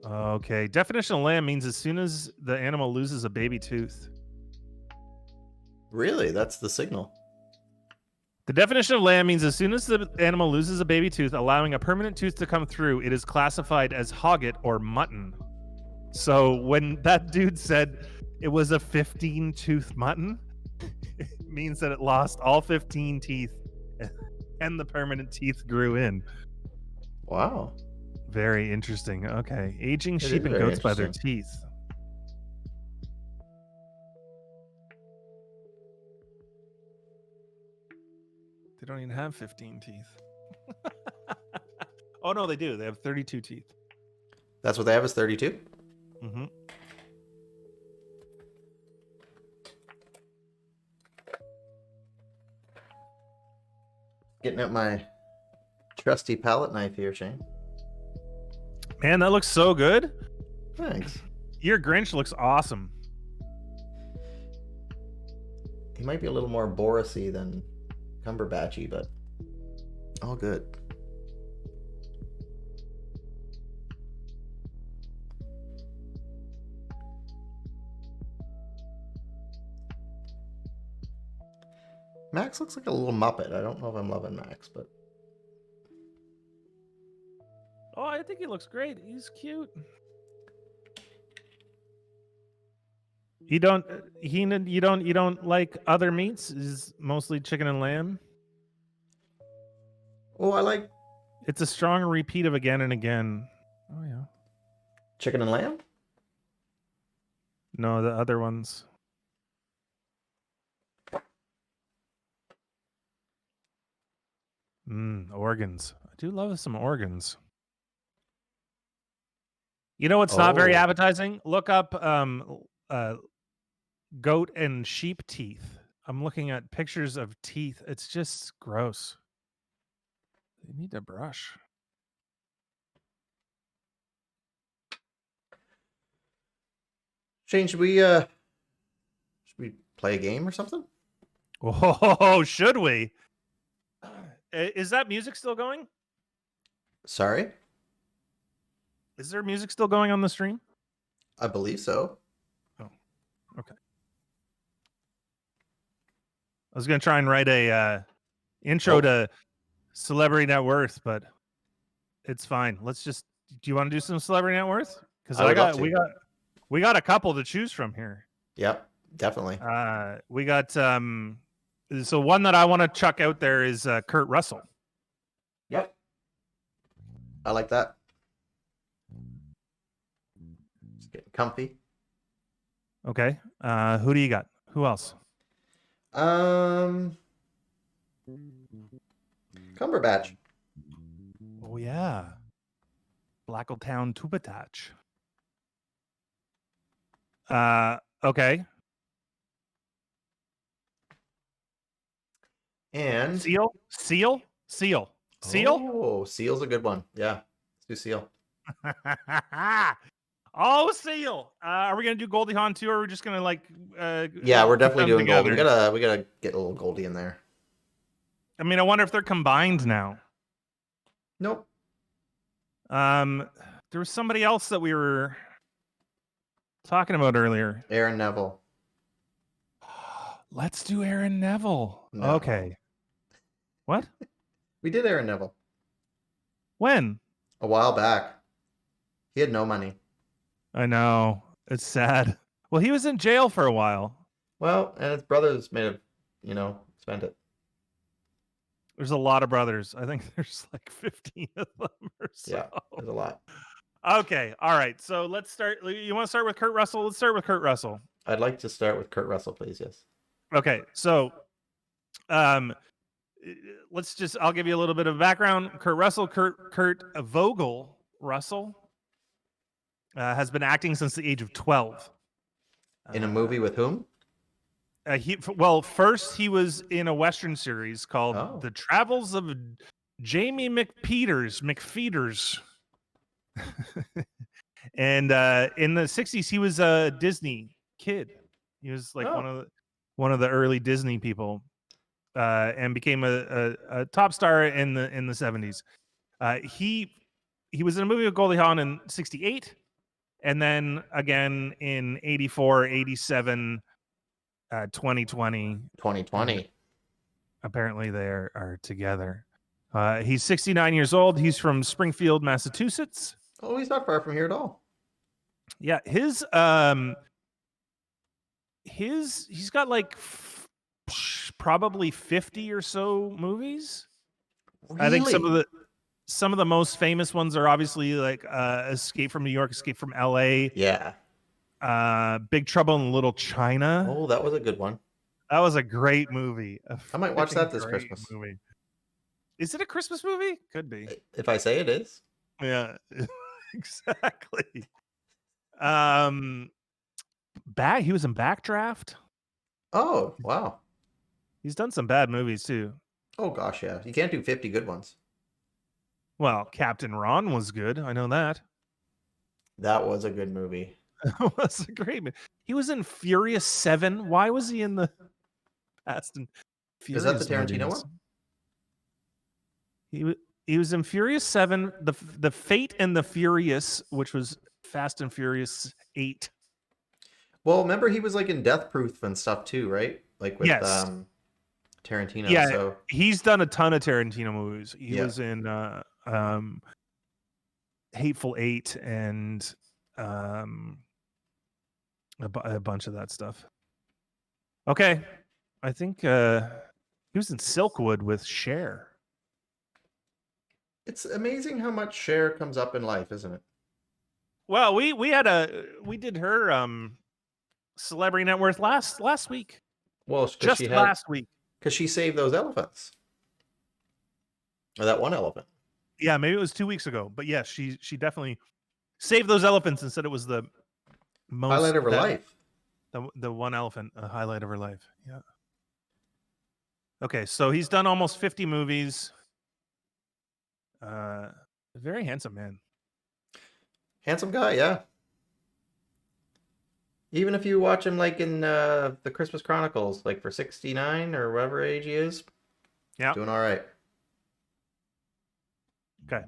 okay. Definition of lamb means as soon as the animal loses a baby tooth. Really? That's the signal. The definition of lamb means as soon as the animal loses a baby tooth, allowing a permanent tooth to come through, it is classified as hogget or mutton. So when that dude said it was a 15-tooth mutton, it means that it lost all 15 teeth and the permanent teeth grew in. Wow. Very interesting. Okay. Aging It sheep is and very goats by their interesting. teeth. They don't even have 15 teeth. Oh, no, they do. They have 32 teeth. That's what they have is 32? Mm-hmm. Getting out my trusty palette knife here, Shane. Man, that looks so good. Thanks. Your Grinch looks awesome. He might be a little more Borisy than Cumberbatchy, but all good. Max looks like a little Muppet. I don't know if I'm loving Max, but Oh, I think he looks great. He's cute. You don't like other meats? Is mostly chicken and lamb? oh, I like It's a strong repeat of again and again. Oh yeah. chicken and lamb. No, the other ones. Organs. I do love some organs. You know what's not very Oh. appetizing? Look up goat and sheep teeth. I'm looking at pictures of teeth. It's just gross. They need to brush. Shane, should we play a game or something? Oh, should we? Is that music still going? Sorry? Is there music still going on the stream? I believe so. Oh, okay. I was gonna try and write a intro to Celebrity Net Worth, but it's fine. Let's just. Do you want to do some Celebrity Net Worth? Because we got a couple to choose from here. Yep, definitely. We got so one that I want to chuck out there is Kurt Russell. Yep. I like that. Just getting comfy. Okay. Who do you got? Who else? Cumberbatch. Oh yeah. Blacktown Tubatach. Okay. And Seal. Oh, Seal's a good one. Yeah. Let's do Seal. Oh, Seal. Are we gonna do Goldie Hawn too, or are we just gonna like yeah, we're definitely doing together? Goldie. We gotta get a little Goldie in there. I mean, I wonder if they're combined now. Nope. There was somebody else that we were talking about earlier. Aaron Neville. Let's do Aaron Neville. No. Okay. What? We did Aaron Neville. When? A while back. He had no money. I know. It's sad. Well, he was in jail for a while. Well, and his brothers may have, spent it. There's a lot of brothers. I think there's like 15 of them or so. Yeah, there's a lot. Okay. All right. So let's start. You want to start with Kurt Russell? Let's start with Kurt Russell. I'd like to start with Kurt Russell, please. Yes. Okay. So, let's just, I'll give you a little bit of background. Kurt Russell, Kurt Vogel Russell, has been acting since the age of 12. In a movie with whom? First he was in a Western series called The Travels of Jamie McFeeters. And in the 60s, he was a Disney kid. He was like one of the early Disney people, and became a top star in the 70s. He was in a movie with Goldie Hawn in 68, and then again in 84, 87, 2020. Apparently they are together. He's 69 years old. He's from Springfield, Massachusetts. Oh, he's not far from here at all. Yeah, he's got like probably 50 or so movies. Really? I think some of the most famous ones are obviously like Escape from New York, Escape from LA. Yeah. Big Trouble in Little China. Oh, that was a good one. That was a great movie. I might watch that this Christmas. Movie. Is it a Christmas movie? Could be. If I say it is. Yeah, exactly. He was in Backdraft. Oh, wow. He's done some bad movies too. Oh gosh, yeah. You can't do 50 good ones. Well, Captain Ron was good. I know that. That was a good movie. It was a great movie. He was in Furious 7. Why was he in the Fast and Is that the Furious Tarantino movies? one? He was in Furious 7, the Fate and the Furious, which was Fast and Furious 8. Well, remember he was like in Death Proof and stuff too, right? Like with Yes. Tarantino. Yeah, So he's done a ton of Tarantino movies. He yeah. was in Hateful Eight and a bunch of that stuff. Okay, I think he was in Silkwood with Cher. It's amazing how much Cher comes up in life, isn't it? Well, we did her celebrity net worth last week. Well, because Just last week. Because she saved those elephants. Or that one elephant. Yeah, maybe it was 2 weeks ago. But yes, she definitely saved those elephants and said it was the most highlight of her life. The one elephant, a highlight of her life. Yeah. Okay, so he's done almost 50 movies. Very handsome man. Handsome guy, yeah. Even if you watch him like in the Christmas Chronicles, like for 69 or whatever age he is, yeah, doing all right. Okay.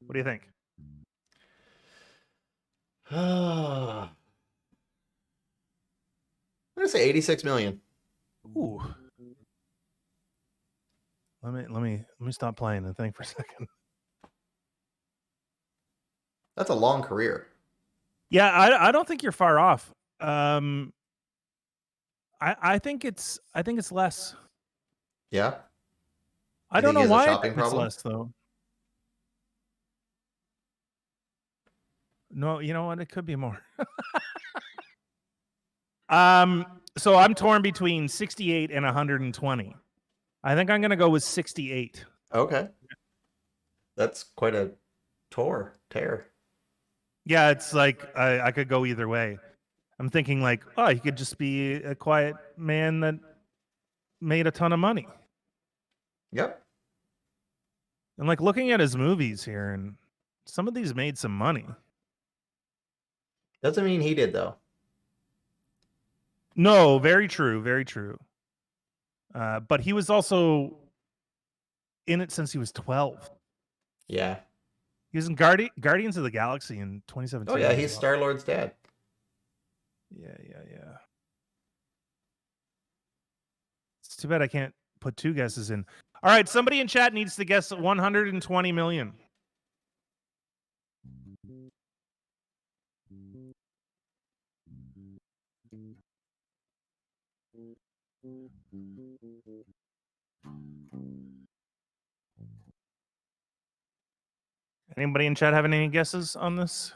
What do you think? I'm gonna say 86 million. Ooh. Let me stop playing and think for a second. That's a long career. Yeah, I don't think you're far off. I think it's less. Yeah. I don't know why I think it's less though. No, you know what? It could be more. So I'm torn between 68 and 120. I think I'm gonna go with 68. Okay. That's quite a tear. Yeah, it's like I could go either way. I'm thinking like, oh, he could just be a quiet man that made a ton of money. Yep. And like looking at his movies here, and some of these made some money. Doesn't mean he did though. No, very true, very true. But he was also in it since he was 12. Yeah. He was in Guardians of the Galaxy in 2017. Oh yeah, he's Star-Lord's dad. Yeah. It's too bad I can't put two guesses in. All right, somebody in chat needs to guess 120 million. Anybody in chat having any guesses on this?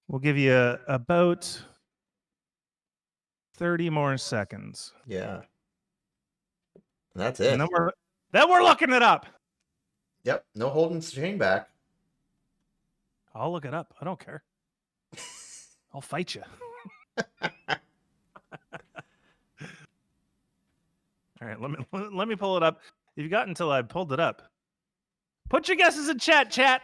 We'll give you about 30 more seconds. Yeah. And that's it. And then we're looking it up. Yep. No holding Shane back. I'll look it up. I don't care. I'll fight you. All right, let me pull it up. You've got until I pulled it up. Put your guesses in chat. I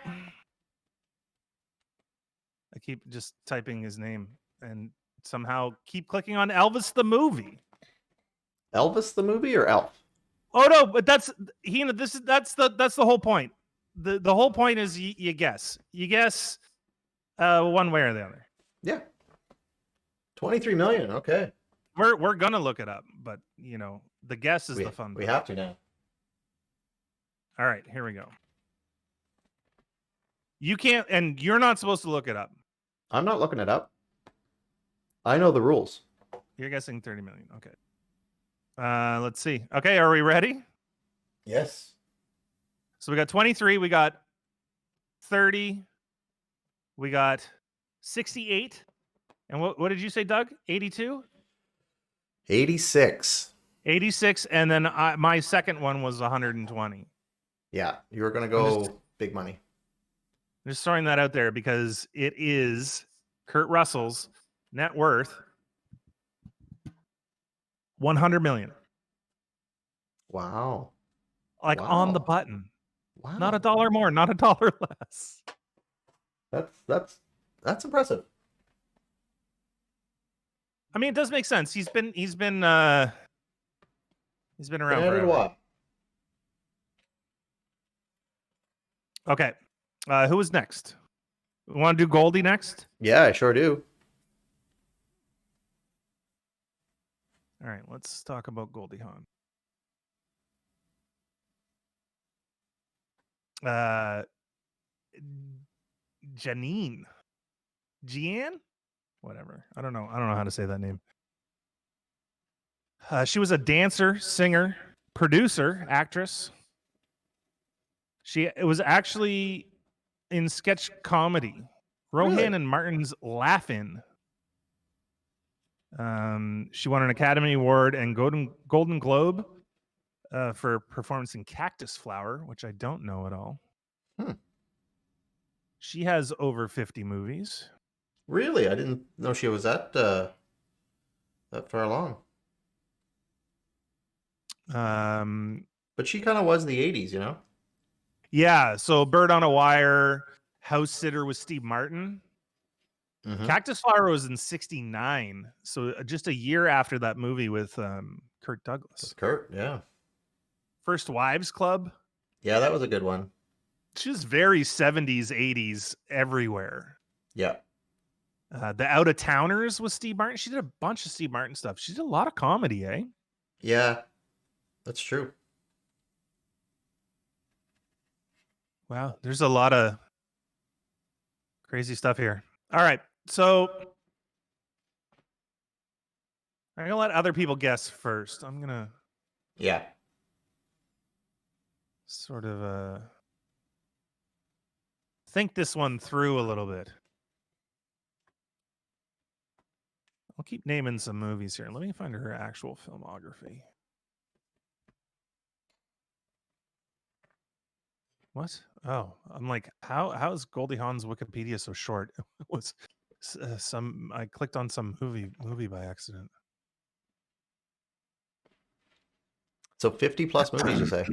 keep just typing his name and somehow keep clicking on Elvis the movie. Elvis the movie or Elf? Oh no, but that's the whole point. The whole point is you guess. You guess one way or the other. Yeah. 23 million. Okay. We're gonna look it up, but you know, the guess is the fun. We have to now. All right, here we go. You can't, and you're not supposed to look it up. I'm not looking it up. I know the rules. You're guessing 30 million. Okay. Let's see. Okay, are we ready? Yes. So we got 23, we got 30, we got 68. And what did you say, Doug? 82? 86. 86, and then my second one was 120. Yeah, you were going to go big money. I'm just throwing that out there because it is Kurt Russell's net worth 100 million. Wow. Like on the button. Wow. Not $1 more, not $1 less. That's impressive. I mean, it does make sense. He's been around Been at it a forever. while. Okay. Who is next? We want to do Goldie next? Yeah, I sure do. All right, let's talk about Goldie Hawn. Jeanne, whatever. I don't know how to say that name. She was a dancer, singer, producer, actress. It was actually in sketch comedy, Rohan Really? and Martin's Laugh-In. She won an Academy Award and Golden Globe for performance in Cactus Flower, which I don't know at all. She has over 50 movies. Really? I didn't know she was that far along. But she kind of was the 80s, you know? Yeah, so Bird on a Wire, House Sitter with Steve Martin. Mm-hmm. Cactus Flower was in 69, so just a year after that movie with Kirk Douglas. With Kurt, yeah. First Wives Club. Yeah, that was a good one. She was very 70s, 80s everywhere. Yeah. The Out of Towners with Steve Martin. She did a bunch of Steve Martin stuff. She did a lot of comedy, eh? Yeah, that's true. Wow, there's a lot of crazy stuff here. All right, so I'm gonna let other people guess first. I'm gonna sort of think this one through a little bit. I'll keep naming some movies here. Let me find her actual filmography. What? Oh, I'm like, how is Goldie Hawn's Wikipedia so short? It was I clicked on some movie by accident. So 50 plus movies, you say?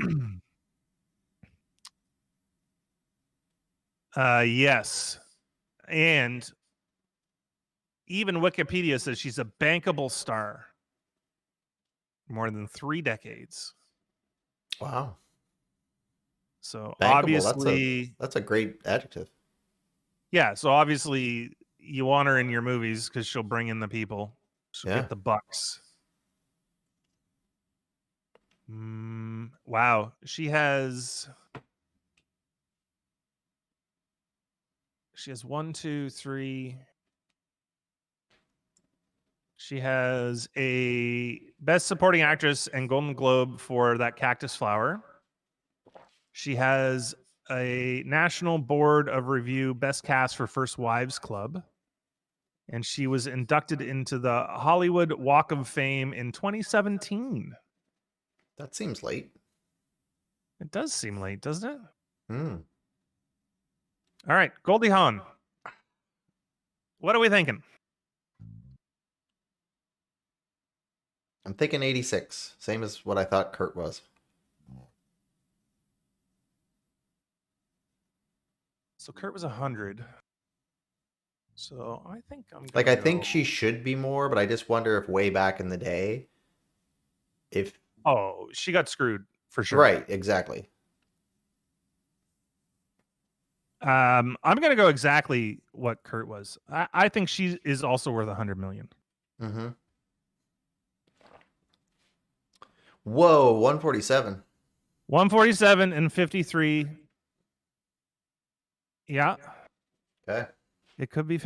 Yes. And even Wikipedia says she's a bankable star. More than 3 decades. Wow. So bankable, obviously that's a great adjective. Yeah, so obviously you want her in your movies because she'll bring in the people. She'll get the bucks. Wow. She has 1, 2, 3. She has a Best Supporting Actress and Golden Globe for that Cactus Flower. She has a National Board of Review Best Cast for First Wives Club. And she was inducted into the Hollywood Walk of Fame in 2017. That seems late. It does seem late, doesn't it? All right, Goldie Hawn. What are we thinking? I'm thinking 86. Same as what I thought Kurt was. So Kurt was 100. So I think I'm like, I think she should be more, but I just wonder if way back in the day, if... Oh, she got screwed for sure. Right, exactly. I'm going to go exactly what Kurt was. I think she is also worth 100 million. Mm-hmm. Whoa, 147. 147 and 53. Yeah. Okay. It could be.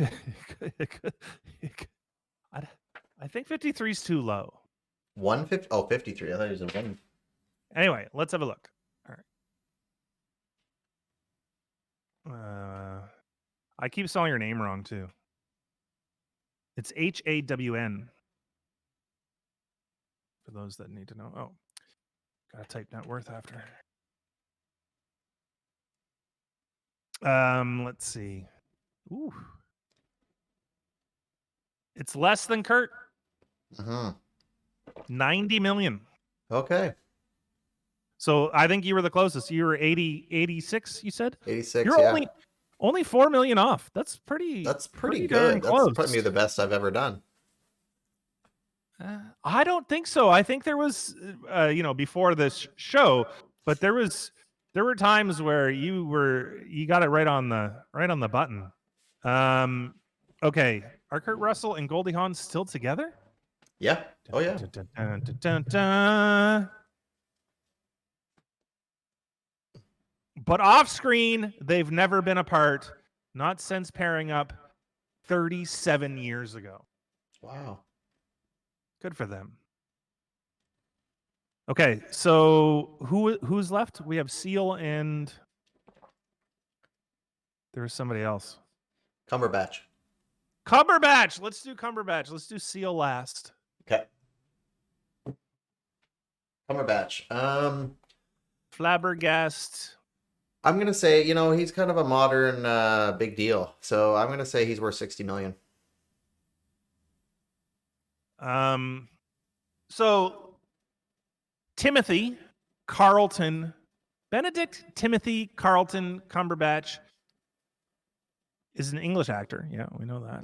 I think 53 is too low. 150. Oh, 53. I thought it was a 1. Anyway, let's have a look. All right. I keep spelling your name wrong too. It's Hawn. For those that need to know. Oh, gotta type net worth after. Let's see. Ooh. It's less than Kurt. Mm-hmm. 90 million. Okay. So I think you were the closest. You were 86, you said? 86, You're yeah. only 4 million off. That's pretty Pretty darn good. That's close. probably the best I've ever done. I don't think so. I think there was, before this show, but there were times where you got it right on the button. Okay, are Kurt Russell and Goldie Hawn still together? Yeah. Oh, yeah. Dun, dun, dun, dun, dun. But off screen, they've never been apart, not since pairing up 37 years ago. Wow. Good for them. Okay, so who's left? We have Seal and there's somebody else. Cumberbatch. Cumberbatch. Let's do Cumberbatch. Let's do Seal last. Okay. Cumberbatch. Flabbergast. I'm gonna say, he's kind of a modern big deal. So I'm gonna say he's worth 60 million. So Timothy Carlton, Benedict Timothy Carlton Cumberbatch is an English actor. Yeah, we know that.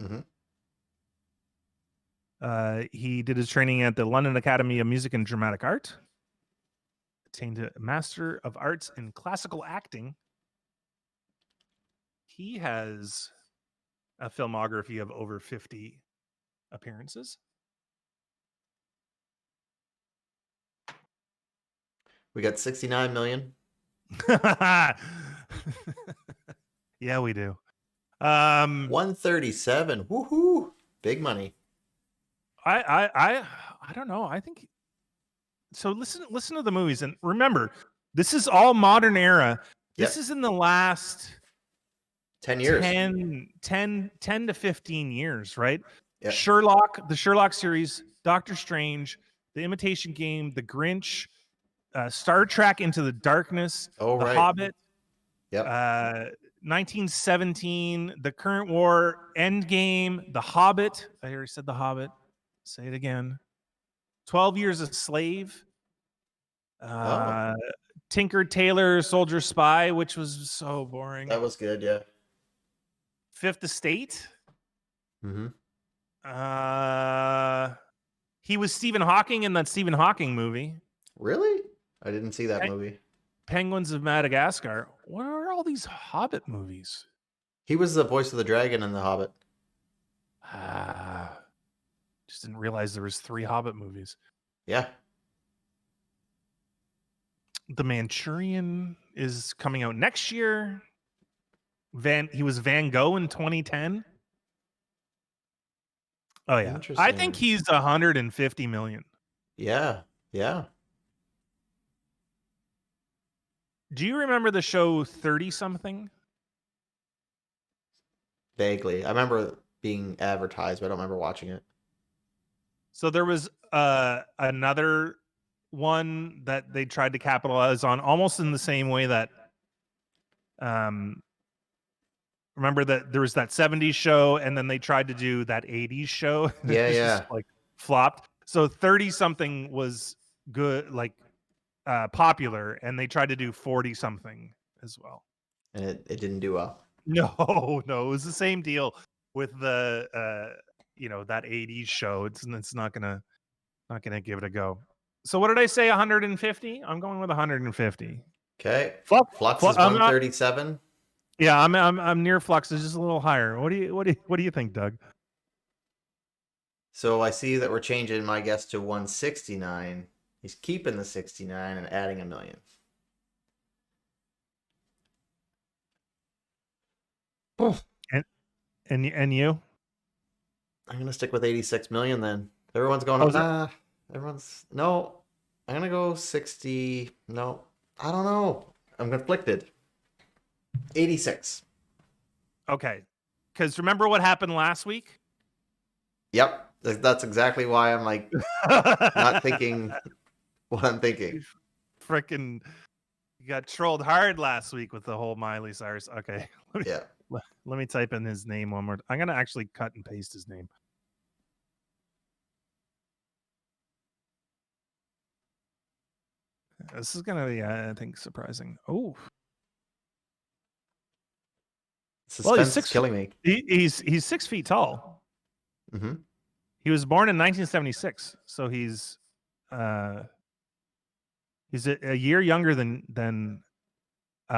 Mm-hmm. He did his training at the London Academy of Music and Dramatic Art. Attained a Master of Arts in Classical Acting. He has a filmography of over 50 appearances. We got 69 million. Yeah, we do. 137. Woohoo! Big money. I don't know. I think so. Listen to the movies, and remember, this is all modern era. This is in the last 10 years. 10 to 15 years, right? Yep. Sherlock, the Sherlock series, Doctor Strange, The Imitation Game, The Grinch, Star Trek Into the Darkness, The Hobbit, Yep. 1917, The Current War, Endgame, The Hobbit. I already said The Hobbit. Say it again. 12 Years a Slave. Tinker Tailor Soldier Spy, which was so boring. That was good, yeah. Fifth Estate. Mm-hmm. He was Stephen Hawking in that Stephen Hawking movie. Really? I didn't see that movie. Penguins of Madagascar. What are all these Hobbit movies? He was the voice of the dragon in The Hobbit. Just didn't realize there was 3 Hobbit movies. Yeah. The Manchurian is coming out next year. He was Van Gogh in 2010. Oh yeah. I think he's 150 million. Yeah. Yeah. Do you remember the show 30 something? Vaguely. I remember being advertised, but I don't remember watching it. So there was another one that they tried to capitalize on almost in the same way that remember that there was that 70s show and then they tried to do that 80s show. Yeah, yeah. Just, like flopped. So 30 something was good, like popular, and they tried to do 40 something as well. And it didn't do well. No, it was the same deal with the that 80s show. It's not gonna give it a go. So what did I say? 150? I'm going with 150. Okay. Flux is 137. Yeah, I'm near Flux. It's just a little higher. What do you think, Doug? So I see that we're changing my guess to 169. He's keeping the 69 and adding $1 million. And you? I'm gonna stick with 86 million then. Everyone's going up. No. I'm gonna go 60. No, I don't know. I'm conflicted. 86. Okay, because remember what happened last week? Yep, that's exactly why I'm like not thinking what I'm thinking. Frickin' you got trolled hard last week with the whole Miley Cyrus. Okay, let me type in his name one more. I'm gonna actually cut and paste his name. This is gonna be, I think, surprising. Oh, well, Suspense is killing me. He's 6 feet tall. Mm-hmm. He was born in 1976, so he's a year younger than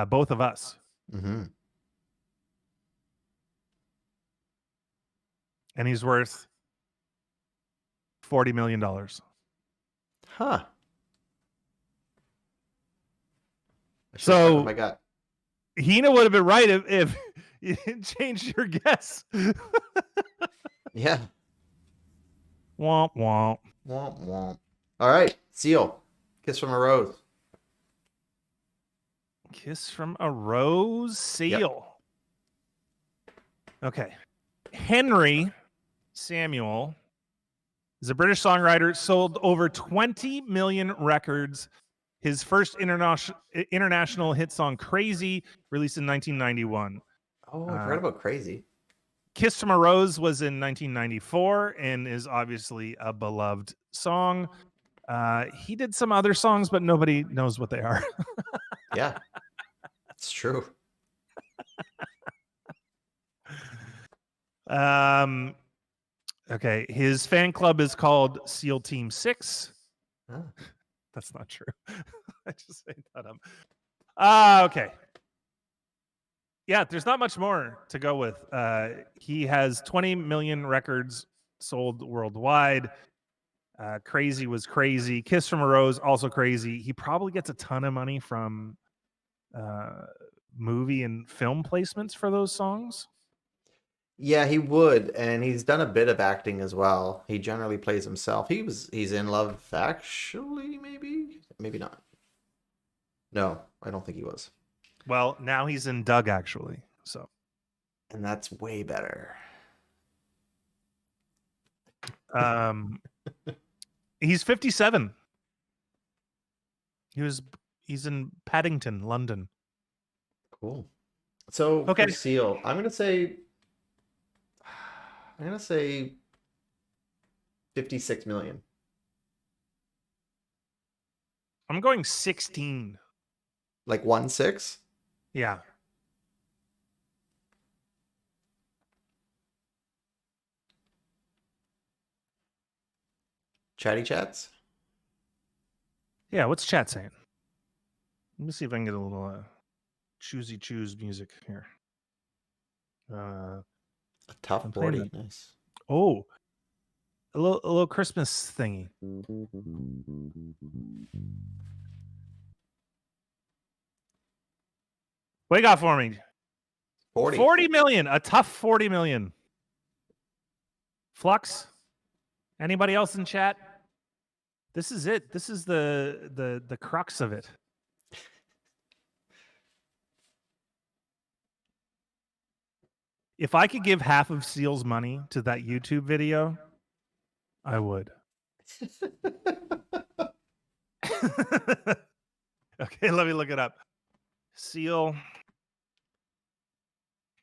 both of us, Mm-hmm. and he's worth $40 million. Huh. I should have stuck with my So gut. Hina would have been right if you didn't change your guess. Yeah. Womp womp. Womp womp. All right. Seal. Kiss from a Rose. Kiss from a Rose. Seal. Yep. Okay. Henry Samuel is a British songwriter, sold over 20 million records. His first international hit song, Crazy, released in 1991. Oh, I forgot about Crazy. Kiss from a Rose was in 1994 and is obviously a beloved song. He did some other songs, but nobody knows what they are. Yeah, it's true. Okay, his fan club is called SEAL Team 6. Oh. That's not true. I just made that up. Okay. Yeah, there's not much more to go with. He has 20 million records sold worldwide. Crazy was crazy. Kiss from a Rose, also crazy. He probably gets a ton of money from movie and film placements for those songs. Yeah, he would, and he's done a bit of acting as well. He generally plays himself. He's in Love Actually, maybe not. No, I don't think he was. Well, now he's in Doug, actually. So, and that's way better. He's 57. He's in Paddington, London. Cool. So okay. For Seal, I'm gonna say 56 million. I'm going 16. Like 1-6? Yeah. Chatty chats? Yeah, what's chat saying? Let me see if I can get a little choose music here. A tough board, nice. Oh, a little Christmas thingy. What you got for me? 40 million. A tough 40 million. Flux? Anybody else in chat? This is it. This is the crux of it. If I could give half of Seal's money to that YouTube video, I would. Okay, let me look it up. Seal.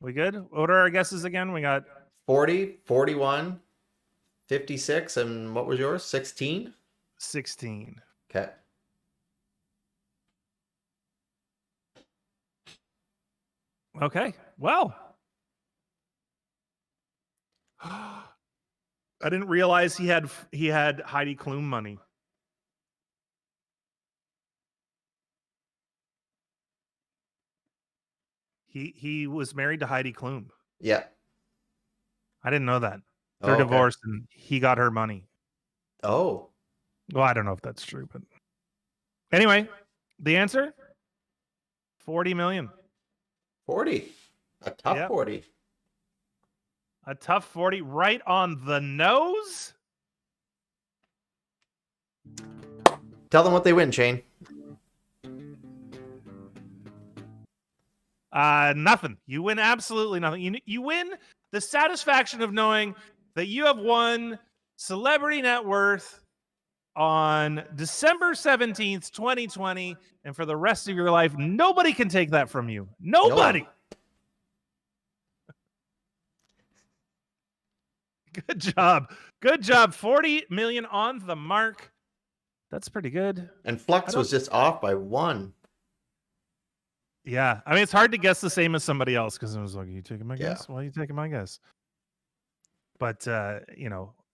We good? What are our guesses again? We got 40, 41, 56, and what was yours? 16? 16. Okay. Okay. Well. I didn't realize he had Heidi Klum money. He was married to Heidi Klum. Yeah. I didn't know that. They're divorced and he got her money. Oh. Well, I don't know if that's true, but anyway, the answer 40 million. 40. A tough 40. A tough 40 right on the nose. Tell them what they win, Shane. Nothing. You win absolutely nothing. You win the satisfaction of knowing that you have won Celebrity Net Worth on December 17th, 2020, and for the rest of your life, nobody can take that from you. Nobody. Good job. Good job. 40 million on the mark. That's pretty good. And Flux was just off by 1. Yeah, I mean, it's hard to guess the same as somebody else because I was like, "Are you taking my guess? Why are you taking my guess?" But that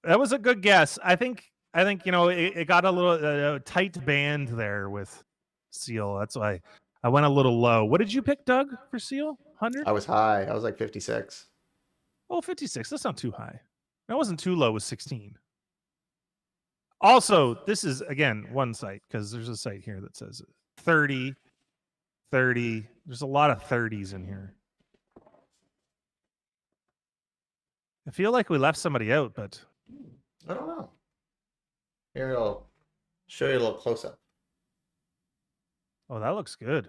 was a good guess. I think it got a little tight band there with Seal. That's why I went a little low. What did you pick, Doug, for Seal? 100? I was high. I was like 56. Oh, 56. That's not too high. That wasn't too low with 16. Also, this is, again, one site because there's a site here that says 30, 30. There's a lot of 30s in here. I feel like we left somebody out, but I don't know. Here, I'll show you a little close up. oh, that looks good.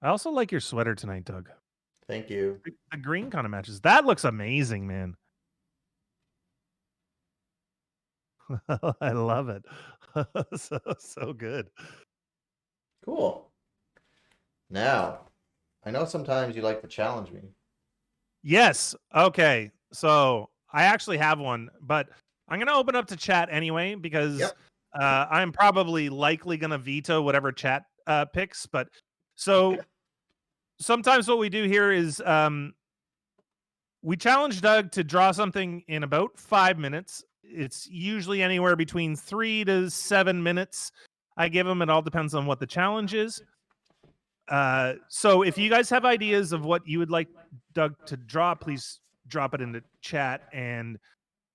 I also like your sweater tonight, Doug. Thank you. The green kind of matches. That looks amazing, man. I love it. so good. Cool. Now, I know sometimes you like to challenge me. Yes. Okay. So I actually have one, but I'm going to open up to chat anyway because I'm probably likely going to veto whatever chat picks. But so sometimes what we do here is we challenge Doug to draw something in about 5 minutes. It's usually anywhere between 3 to 7 minutes. I give him. It all depends on what the challenge is. So if you guys have ideas of what you would like Doug to draw, please drop it in the chat. And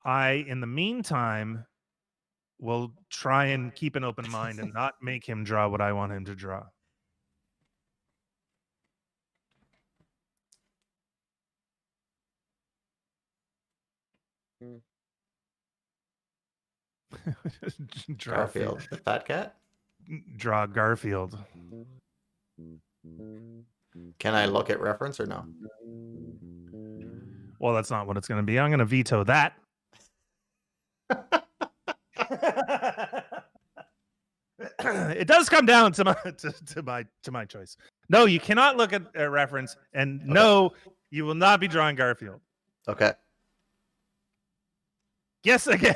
I, in the meantime, will try and keep an open mind and not make him draw what I want him to draw. Garfield, the fat cat. Draw Garfield. Can I look at reference or no? Well, that's not what it's going to be. I'm going to veto that. It does come down to my choice. No, you cannot look at a reference, and no, you will not be drawing Garfield. Okay. Guess again.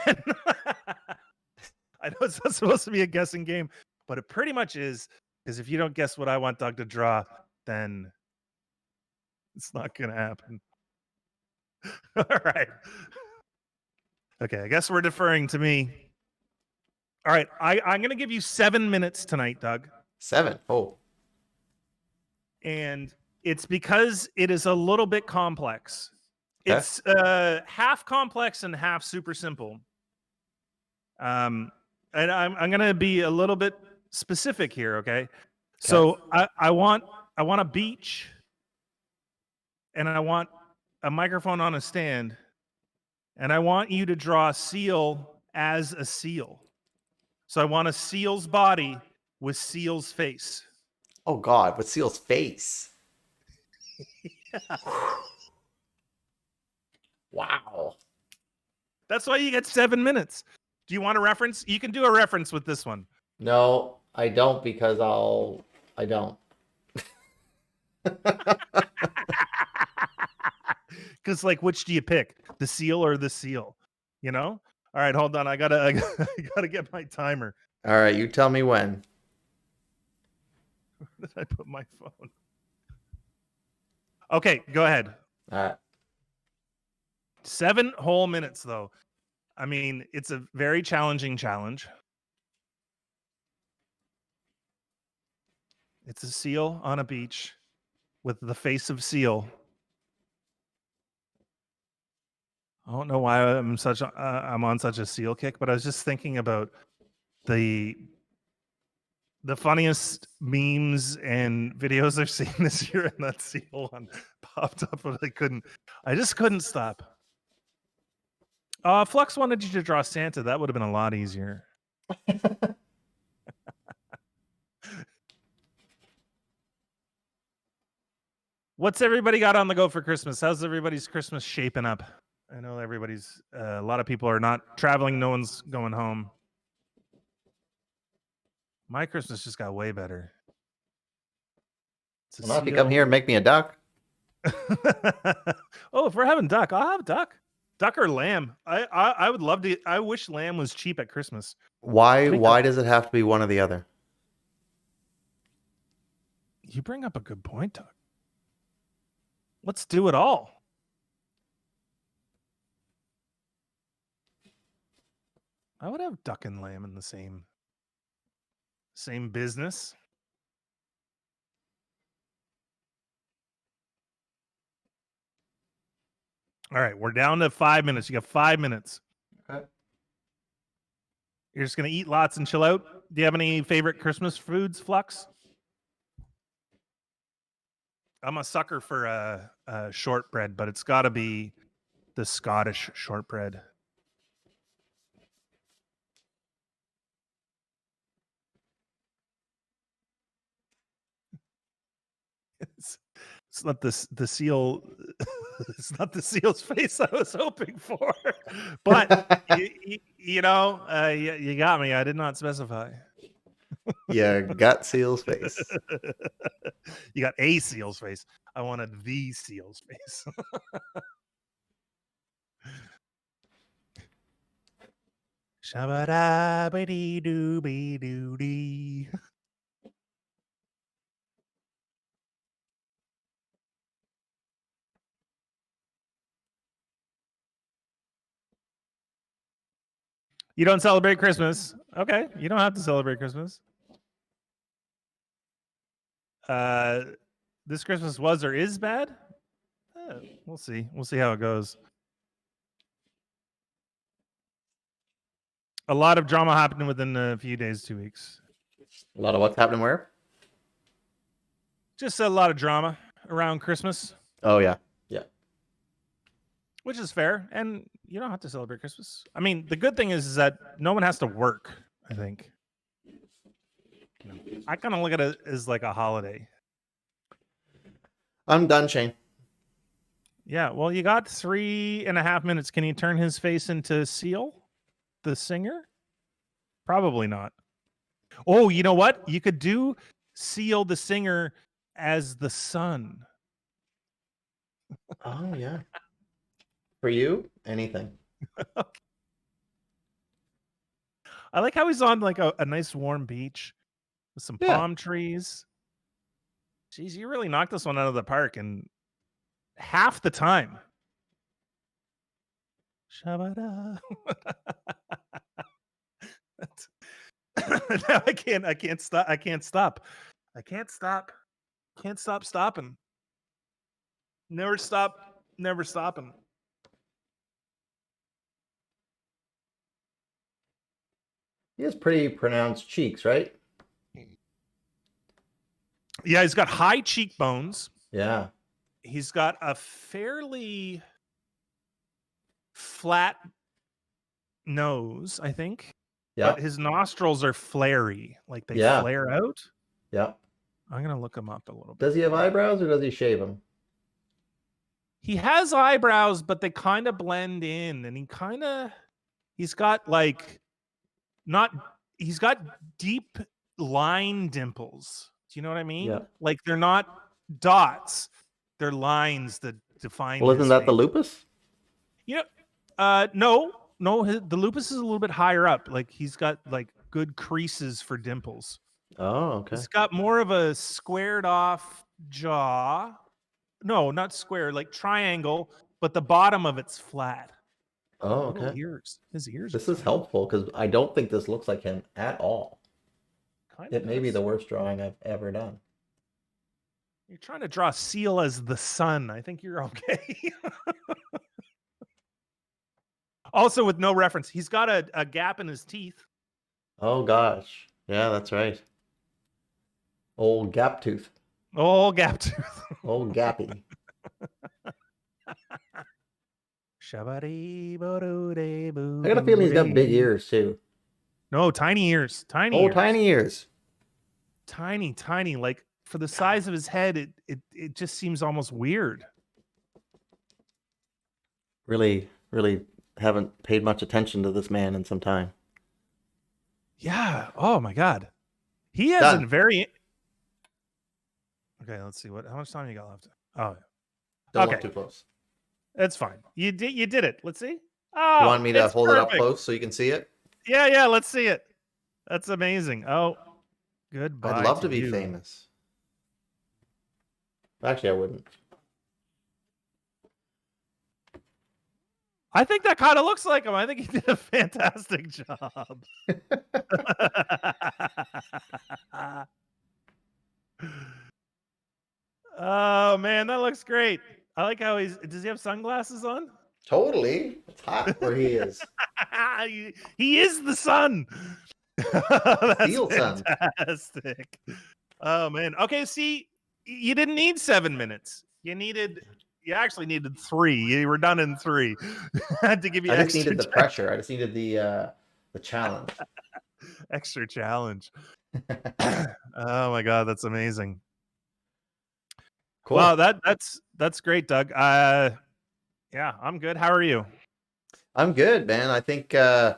I know it's not supposed to be a guessing game, but it pretty much is. Because if you don't guess what I want Doug to draw, then it's not going to happen. All right. Okay, I guess we're deferring to me. All right, I'm going to give you 7 minutes tonight, Doug. 7. Oh. And it's because it is a little bit complex. Okay. It's half complex and half super simple. And I'm going to be a little bit specific here, okay? So I want a beach, and I want a microphone on a stand, and I want you to draw a seal as a seal. So I want a seal's body with Seal's face. Oh God, with Seal's face. Yeah. Wow. That's why you get 7 minutes. Do you want a reference? You can do a reference with this one. No, I don't, because I don't. Because, like, which do you pick? The seal or the seal? You know? All right, hold on. I gotta get my timer. All right, you tell me when. Where did I put my phone? Okay, go ahead. All right. 7 whole minutes, though. I mean, it's a very challenging challenge. It's a seal on a beach with the face of Seal. I don't know why I'm on such a Seal kick, but I was just thinking about the funniest memes and videos I've seen this year, and that Seal one popped up, but I just couldn't stop. Flux wanted you to draw Santa. That would have been a lot easier. What's everybody got on the go for Christmas? How's everybody's Christmas shaping up? I know everybody's, a lot of people are not traveling. No one's going home. My Christmas just got way better. Well, not if you come here and make me a duck. Oh, if we're having duck, I'll have duck. Duck or lamb? I would love to. I wish lamb was cheap at Christmas. Why does it have to be one or the other? You bring up a good point, Doug. Let's do it all. I would have duck and lamb in the same business. All right, we're down to 5 minutes. You got 5 minutes. Okay. You're just gonna eat lots and chill out. Do you have any favorite Christmas foods, Flux? I'm a sucker for shortbread, but it's got to be the Scottish shortbread. It's not the seal. It's not the seal's face I was hoping for, but you got me. I did not specify. Yeah, got seal's face. You got a seal's face. I wanted the seal's face. Shabba-dabba-dee-doo-be-doo-dee. You don't celebrate Christmas. Okay, you don't have to celebrate Christmas. This Christmas was or is bad? We'll see. We'll see how it goes. A lot of drama happened within a few days, 2 weeks. A lot of what's happening where? Just a lot of drama around Christmas. Oh, yeah. Which is fair, and you don't have to celebrate Christmas. I mean, the good thing is that no one has to work, I think. I kind of look at it as like a holiday. I'm done, Shane. Yeah, well, you got 3.5 minutes. Can you turn his face into Seal, the singer? Probably not. Oh, you know what? You could do Seal, the singer, as the sun. Oh, yeah. For you, anything. I like how he's on like a nice warm beach with some palm trees. Jeez, you really knocked this one out of the park in half the time. Shabada. Now I can't stop. Can't stop stopping. Never stopping. He has pretty pronounced cheeks, right? Yeah, he's got high cheekbones. Yeah. He's got a fairly flat nose, I think. Yeah. But his nostrils are flary, like they flare out. Yeah. I'm gonna look him up a little bit. Does he have eyebrows or does he shave them? He has eyebrows, but they kind of blend in, and he's got like he's got deep line dimples. Do you know what I mean? Yeah. Like they're not dots, they're lines that define. Well, isn't that the lupus? Yeah. No, the lupus is a little bit higher up. Like he's got like good creases for dimples. Oh, okay. He's got more of a squared off jaw. No, not square, like triangle, but the bottom of it's flat. Oh, okay. Ears. His ears. This is helpful because I don't think this looks like him at all. It may be the worst drawing I've ever done. You're trying to draw Seal as the sun. I think you're okay. Also, with no reference, he's got a gap in his teeth. Oh, gosh. Yeah, that's right. Old gap tooth. Old gap tooth. Old gappy. I got a feeling he's got big ears, too. No, tiny ears. Tiny ears. Tiny. Like, for the size of his head, it just seems almost weird. Really haven't paid much attention to this man in some time. Yeah. Oh my God. He hasn't very. Okay, let's see how much time you got left. Oh, don't look too close. It's fine. You did it. Let's see. You Oh, want me to it's hold it up perfect. close so you can see it? Yeah, let's see it. That's amazing. Oh, I'd goodbye love to to be you. famous. Actually, I wouldn't. I think that kind of looks like him. I think he did a fantastic job. Oh man, that looks great. I like how does he have sunglasses on? Totally. It's hot where he is. He is the sun. That's Seal sun. fantastic. Oh man. Okay, see, you didn't need 7 minutes. You actually needed 3. You were done in 3. Had to give you I just extra needed the pressure. I just needed the challenge. extra challenge. Oh my god, that's amazing. Cool. Wow, that's great, Doug. Yeah, I'm good. How are you? I'm good, man. I think the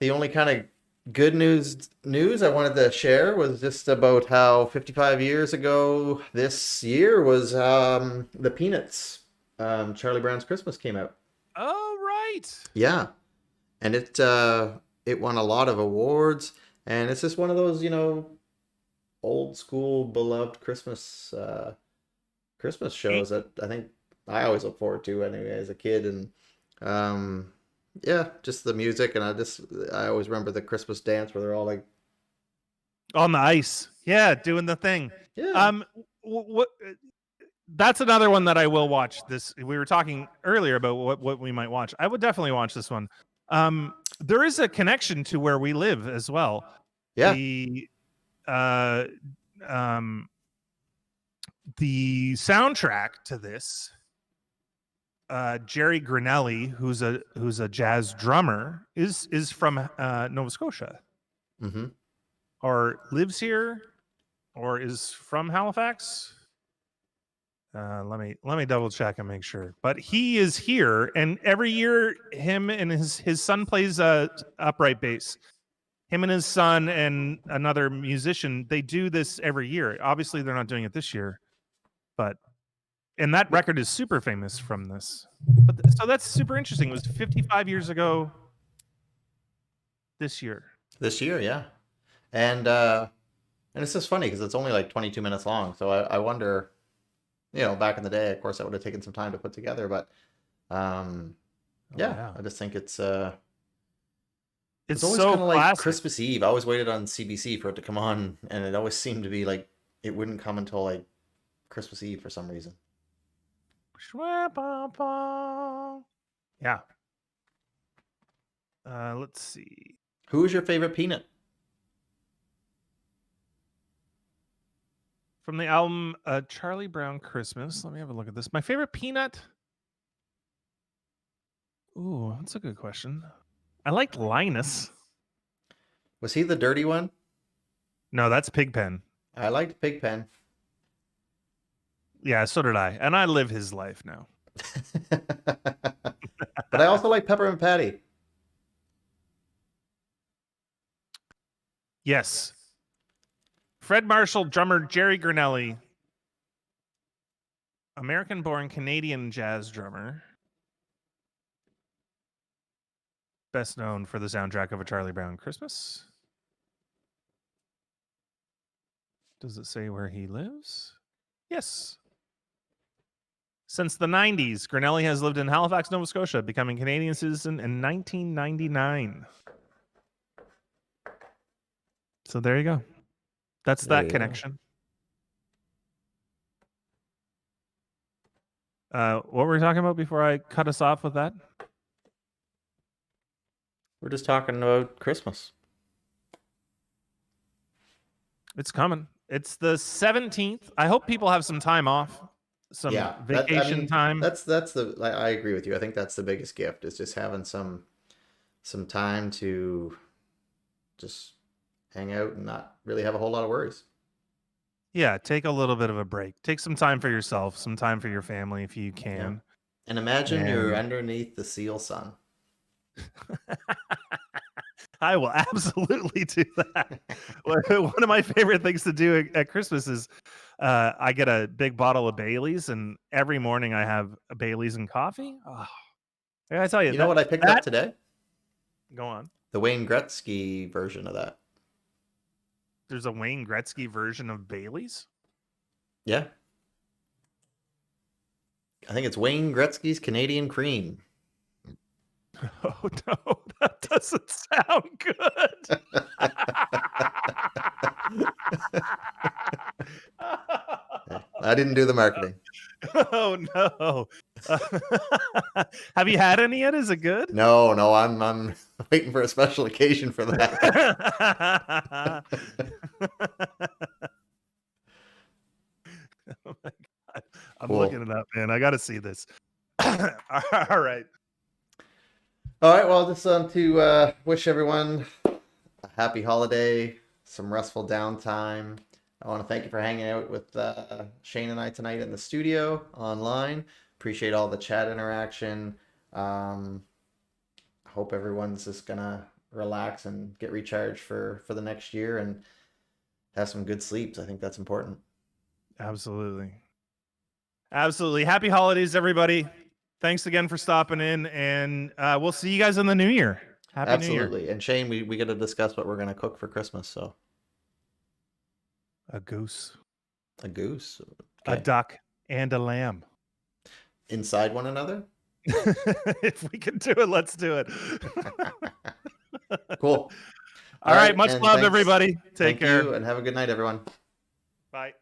only kind of good news I wanted to share was just about how 55 years ago this year was the Peanuts Charlie Brown's Christmas came out. Oh, right. Yeah, and it won a lot of awards, and it's just one of those, old school beloved Christmas shows that I think I always look forward to anyway as a kid. And um yeah, just the music. And I always remember the Christmas dance where they're all like, On the ice. Yeah, doing the thing. yeah, What that's another one that I will watch. This we were talking earlier about what we might watch. I would definitely watch this one. There is a connection to where we live as well. yeah, The uh um the soundtrack to this, Jerry Grinelli, who's a jazz drummer, is from Nova Scotia, mm-hmm, or lives here, or is from Halifax. Let me double check and make sure. But he is here, and every year, him and his son plays upright bass. Him and his son and another musician, they do this every year. Obviously, they're not doing it this year, but and that record is super famous from this. But so that's super interesting. It was 55 years ago this year. this year, yeah. And it's just funny because it's only like 22 minutes long. So I wonder, back in the day, of course, that would have taken some time to put together. But yeah, yeah. I just think it's It's always so kind of like classic. Christmas Eve. I always waited on CBC for it to come on, and it always seemed to be like it wouldn't come until like Christmas Eve for some reason. Yeah. Let's see. Who is your favorite Peanut? From the album Charlie Brown Christmas. Let me have a look at this. My favorite Peanut. Ooh, that's a good question. I liked Linus. Was he the dirty one? No, that's Pigpen. I liked Pigpen. Yeah, so did I. And I live his life now. But I also like Peppermint Patty. Yes. Fred Marshall, drummer Jerry Grinelli, American-born Canadian jazz drummer, best known for the soundtrack of A Charlie Brown Christmas. Does it say where he lives? Yes. Since the 90s, Grinelli has lived in Halifax, Nova Scotia, becoming Canadian citizen in 1999. So there you go. That's that connection. What were we talking about before I cut us off with that? We're just talking about Christmas. It's coming. It's the 17th. I hope people have some time off, some vacation time. I agree with you. I think that's the biggest gift, is just having some time to just hang out and not really have a whole lot of worries. Yeah, take a little bit of a break. Take some time for yourself, some time for your family if you can. Yeah. And imagine you're underneath the seal sun. I will absolutely do that. One of my favorite things to do at Christmas is I get a big bottle of Bailey's, and every morning I have a Bailey's and coffee. Oh, I gotta tell you, You know what I picked up today? Go on. The Wayne Gretzky version of that. There's a Wayne Gretzky version of Bailey's? Yeah. I think it's Wayne Gretzky's Canadian Cream. Oh, no, that doesn't sound good. I didn't do the marketing. Oh, no. Have you had any yet? Is it good? No, I'm waiting for a special occasion for that. Oh my God. I'm Cool. looking it up, man. I got to see this. All right. All right. Well, just to wish everyone a happy holiday, some restful downtime. I want to thank you for hanging out with Shane and I tonight in the studio online. Appreciate all the chat interaction. Hope everyone's just gonna relax and get recharged for the next year and have some good sleeps. I think that's important. Absolutely. Happy holidays, everybody. Thanks again for stopping in, and we'll see you guys in the new year. Happy New Year. Absolutely. And Shane, we got to discuss what we're gonna cook for Christmas. So A goose, a goose, a duck, and a lamb. Inside one another. If we can do it, let's do it. Cool. All right. Much love, everybody. Take care. And have a good night, everyone. Bye.